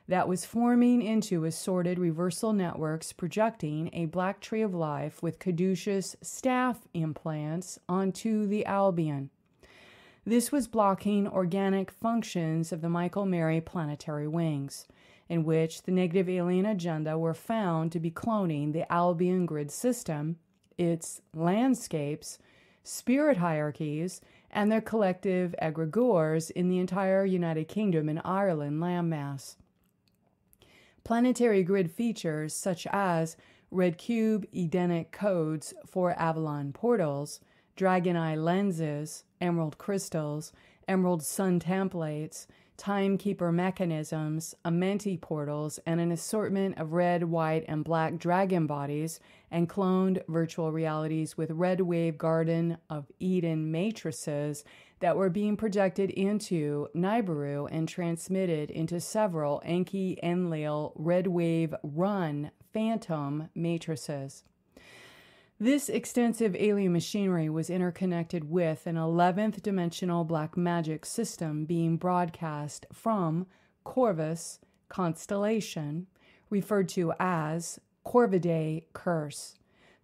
that was forming into assorted reversal networks projecting a black tree of life with caduceus staff implants onto the Albion. This was blocking organic functions of the Michael Mary planetary wings, in which the negative alien agenda were found to be cloning the Albion grid system, its landscapes, spirit hierarchies, and their collective egregores in the entire United Kingdom and Ireland landmass. Planetary grid features such as red cube Edenic codes for Avalon portals, dragon eye lenses, emerald crystals, emerald sun templates, timekeeper mechanisms, Amenti portals, and an assortment of red, white, and black dragon bodies and cloned virtual realities with red wave Garden of Eden matrices that were being projected into Nibiru and transmitted into several Enki Enlil red wave run phantom matrices. This extensive alien machinery was interconnected with an 11th dimensional black magic system being broadcast from Corvus constellation, referred to as Corvidae Curse,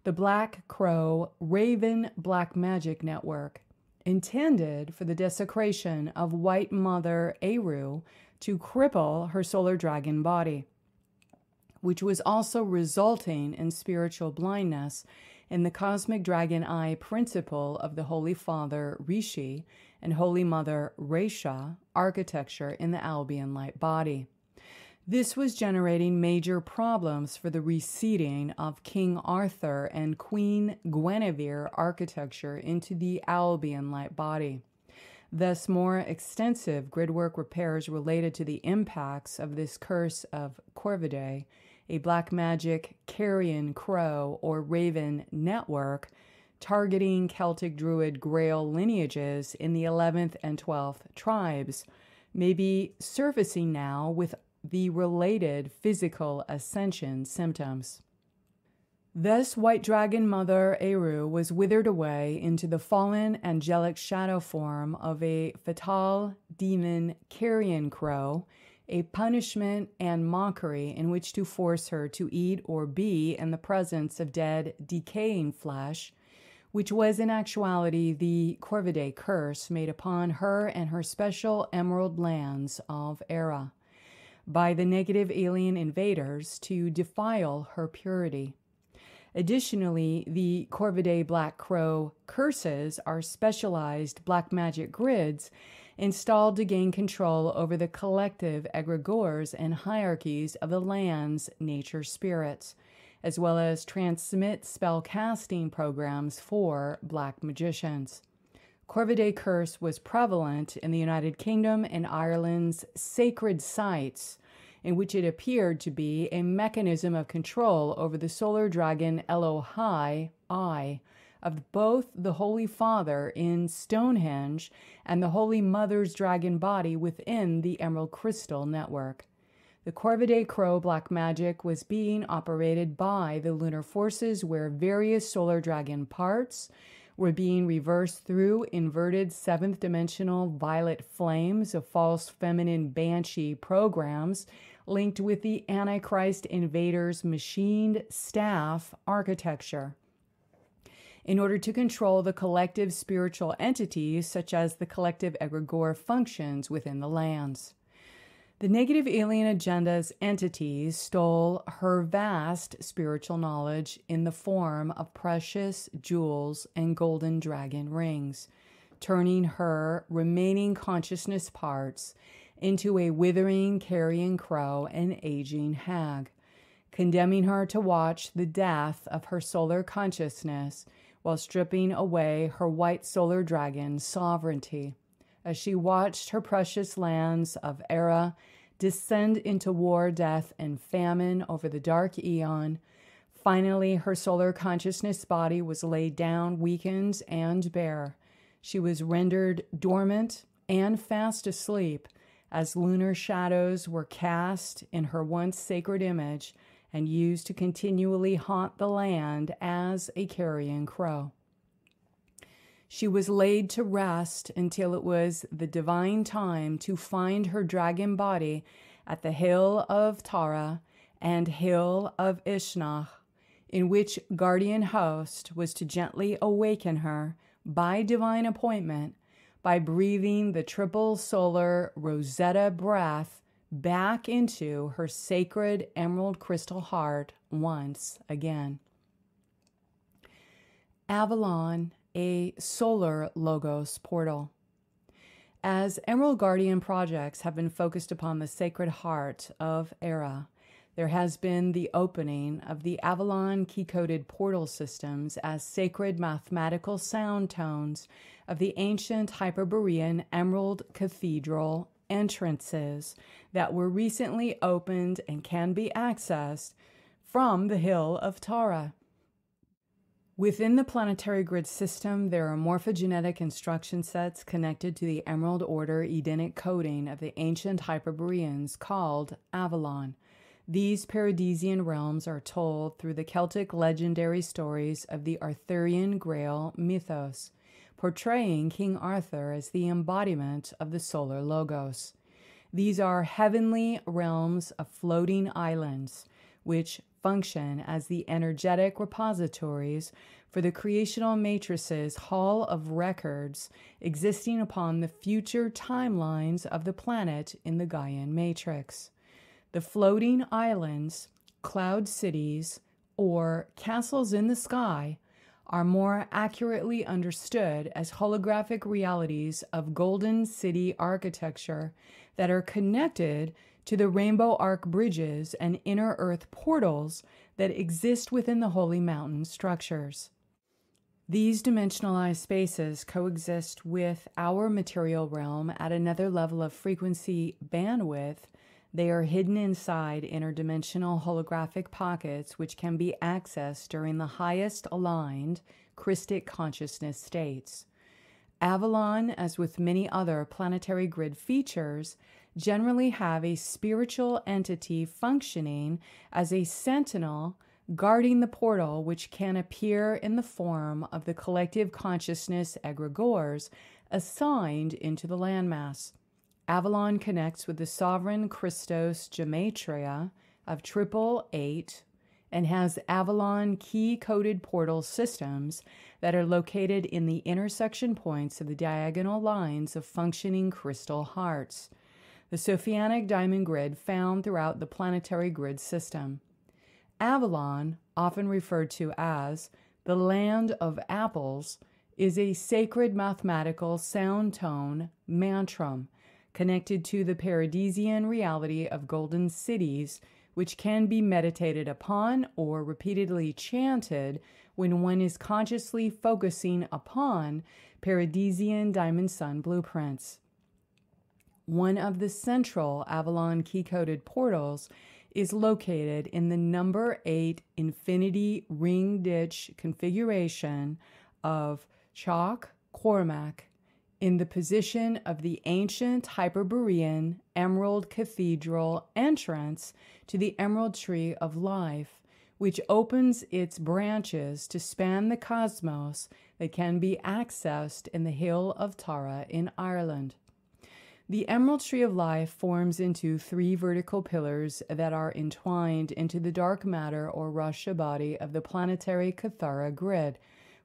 the Black Crow Raven Black Magic Network, intended for the desecration of White Mother Éire to cripple her solar dragon body, which was also resulting in spiritual blindness in the cosmic dragon eye principle of the Holy Father Rishi and Holy Mother Resha architecture in the Albion light body. This was generating major problems for the reseeding of King Arthur and Queen Guinevere architecture into the Albion light body. Thus, more extensive gridwork repairs related to the impacts of this curse of Corvidae, a black magic carrion crow or raven network targeting Celtic Druid Grail lineages in the 11th and 12th tribes, may be surfacing now with the related physical ascension symptoms. Thus, White Dragon Mother Éire was withered away into the fallen angelic shadow form of a fatal demon carrion crow, a punishment and mockery in which to force her to eat or be in the presence of dead, decaying flesh, which was in actuality the Corvidae curse made upon her and her special emerald lands of Éire by the negative alien invaders to defile her purity. Additionally, the Corvidae Black Crow curses are specialized black magic grids installed to gain control over the collective egregores and hierarchies of the land's nature spirits, as well as transmit spell casting programs for black magicians. Corvidae curse was prevalent in the United Kingdom and Ireland's sacred sites, in which it appeared to be a mechanism of control over the solar dragon Elohai eye of both the Holy Father in Stonehenge and the Holy Mother's dragon body within the Emerald Crystal Network. The Corvidae Crow black magic was being operated by the lunar forces where various solar dragon parts were being reversed through inverted 7th dimensional violet flames of false feminine banshee programs linked with the Antichrist invaders' machined staff architecture in order to control the collective spiritual entities such as the collective egregore functions within the lands. The negative alien agenda's entities stole her vast spiritual knowledge in the form of precious jewels and golden dragon rings, turning her remaining consciousness parts into a withering carrion crow and aging hag, condemning her to watch the death of her solar consciousness while stripping away her white solar dragon sovereignty, as she watched her precious lands of Éire descend into war, death, and famine over the dark eon, Finally, her solar consciousness body was laid down, weakened, and bare. She was rendered dormant and fast asleep as lunar shadows were cast in her once sacred image and used to continually haunt the land as a carrion crow. She was laid to rest until it was the divine time to find her dragon body at the hill of Tara and hill of Ishnach, in which guardian host was to gently awaken her by divine appointment by breathing the triple solar Rosetta breath back into her sacred emerald crystal heart once again. Avalon, a solar logos portal. As Emerald Guardian projects have been focused upon the sacred heart of Éire, there has been the opening of the Avalon key-coded portal systems as sacred mathematical sound tones of the ancient Hyperborean Emerald Cathedral entrances that were recently opened and can be accessed from the Hill of Tara. Within the planetary grid system, there are morphogenetic instruction sets connected to the Emerald Order Edenic coding of the ancient Hyperboreans called Avalon. These paradisian realms are told through the Celtic legendary stories of the Arthurian Grail mythos, portraying King Arthur as the embodiment of the solar logos. These are heavenly realms of floating islands, which function as the energetic repositories for the creational matrices hall of records existing upon the future timelines of the planet in the Gaian matrix. The floating islands, cloud cities, or castles in the sky are more accurately understood as holographic realities of golden city architecture that are connected to the rainbow arc bridges and inner earth portals that exist within the holy mountain structures. These dimensionalized spaces coexist with our material realm at another level of frequency bandwidth. They are hidden inside interdimensional holographic pockets which can be accessed during the highest aligned Christic consciousness states. Avalon, as with many other planetary grid features, generally have a spiritual entity functioning as a sentinel guarding the portal, which can appear in the form of the collective consciousness egregores assigned into the landmass. Avalon connects with the sovereign Christos gematria of 888 and has Avalon key-coded portal systems that are located in the intersection points of the diagonal lines of functioning crystal hearts, the Sophianic diamond grid found throughout the planetary grid system. Avalon, often referred to as the land of apples, is a sacred mathematical sound tone mantram connected to the paradisian reality of golden cities, which can be meditated upon or repeatedly chanted when one is consciously focusing upon paradisian diamond sun blueprints. One of the central Avalon key-coded portals is located in the number 8 infinity ring ditch configuration of Chalk Cormac in the position of the ancient Hyperborean Emerald Cathedral entrance to the Emerald Tree of Life, which opens its branches to span the cosmos that can be accessed in the Hill of Tara in Ireland. The Emerald Tree of Life forms into 3 vertical pillars that are entwined into the dark matter or Rasha body of the planetary Cathara grid,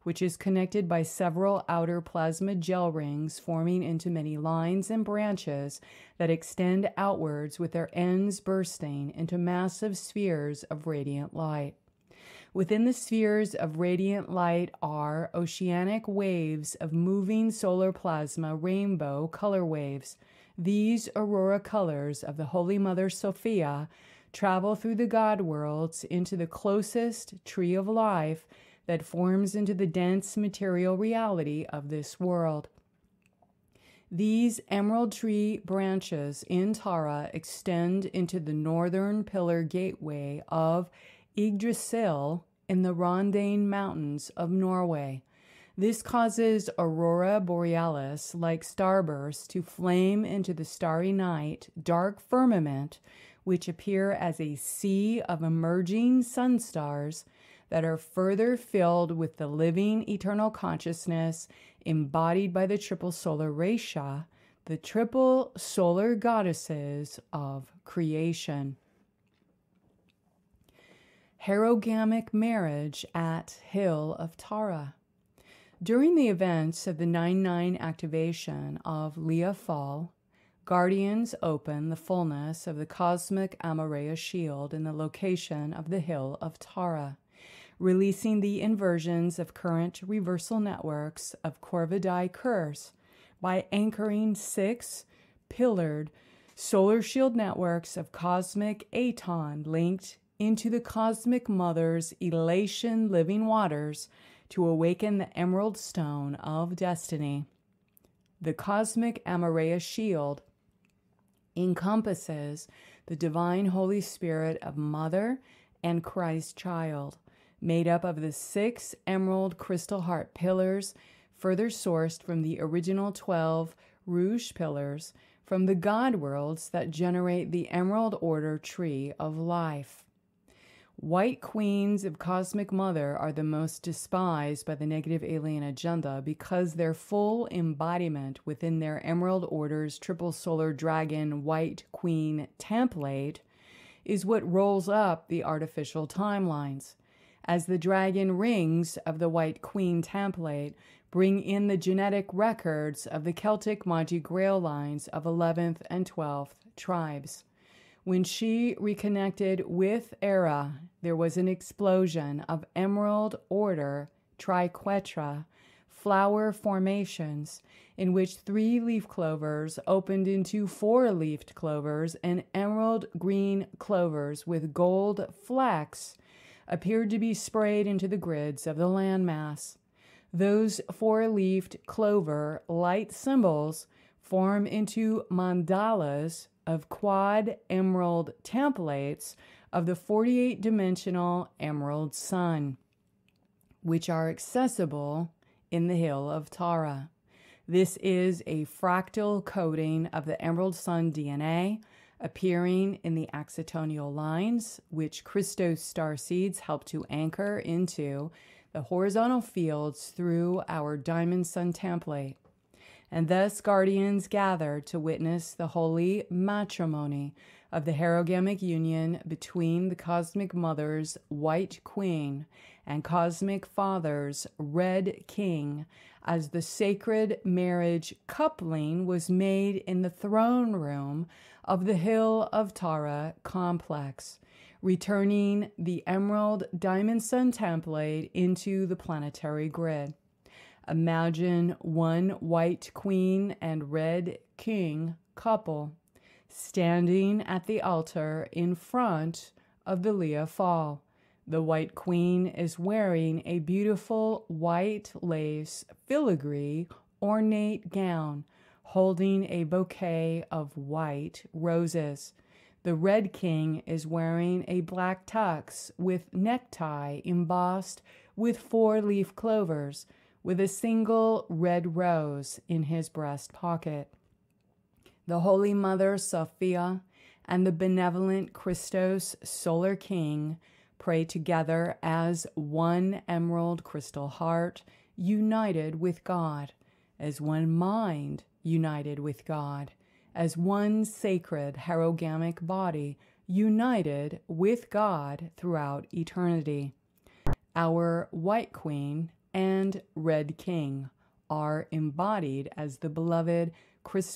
which is connected by several outer plasma gel rings forming into many lines and branches that extend outwards with their ends bursting into massive spheres of radiant light. Within the spheres of radiant light are oceanic waves of moving solar plasma rainbow color waves. These aurora colors of the Holy Mother Sophia travel through the God worlds into the closest tree of life that forms into the dense material reality of this world. These emerald tree branches in Tara extend into the northern pillar gateway of Yggdrasil in the Rondane Mountains of Norway. This causes aurora borealis like starbursts to flame into the starry night, dark firmament, which appear as a sea of emerging sun stars that are further filled with the living eternal consciousness embodied by the triple solar Resha, the triple solar goddesses of creation. Herogamic marriage at Hill of Tara. During the events of the 9/9 activation of Leah Fall, Guardians open the fullness of the cosmic Amareya shield in the location of the Hill of Tara, releasing the inversions of current reversal networks of Corvidae curse by anchoring 6 pillared solar shield networks of cosmic Aton linked into the Cosmic Mother's elation living waters to awaken the Emerald Stone of Destiny. The cosmic Amareya shield encompasses the divine Holy Spirit of Mother and Christ Child, made up of the 6 emerald crystal heart pillars, further sourced from the original 12 rouge pillars from the God worlds that generate the Emerald Order Tree of Life. White queens of Cosmic Mother are the most despised by the negative alien agenda because their full embodiment within their Emerald Order's triple solar dragon white queen template is what rolls up the artificial timelines, as the dragon rings of the white queen template bring in the genetic records of the Celtic Magi Grail lines of 11th and 12th tribes. When she reconnected with Éire, there was an explosion of Emerald Order triquetra flower formations in which 3-leaf clovers opened into 4-leafed clovers, and emerald green clovers with gold flecks appeared to be sprayed into the grids of the landmass. Those 4-leafed clover light symbols form into mandalas of quad emerald templates of the 48-dimensional emerald sun, which are accessible in the Hill of Tara. This is a fractal coding of the emerald sun DNA appearing in the axitonial lines, which Christos starseeds help to anchor into the horizontal fields through our diamond sun template. And thus guardians gather to witness the holy matrimony of the herogamic union between the Cosmic Mother's White Queen and Cosmic Father's Red King, as the sacred marriage coupling was made in the throne room of the Hill of Tara complex, returning the Emerald Diamond Sun template into the planetary grid. Imagine one white queen and red king couple standing at the altar in front of the Leah Fall. The white queen is wearing a beautiful white lace filigree ornate gown, holding a bouquet of white roses. The red king is wearing a black tux with necktie embossed with 4-leaf clovers, with a single red rose in his breast pocket. The Holy Mother Sophia and the benevolent Christos Solar King pray together as one emerald crystal heart united with God, as one mind united with God, as one sacred herogamic body united with God throughout eternity. Our White Queen and Red King are embodied as the beloved Christos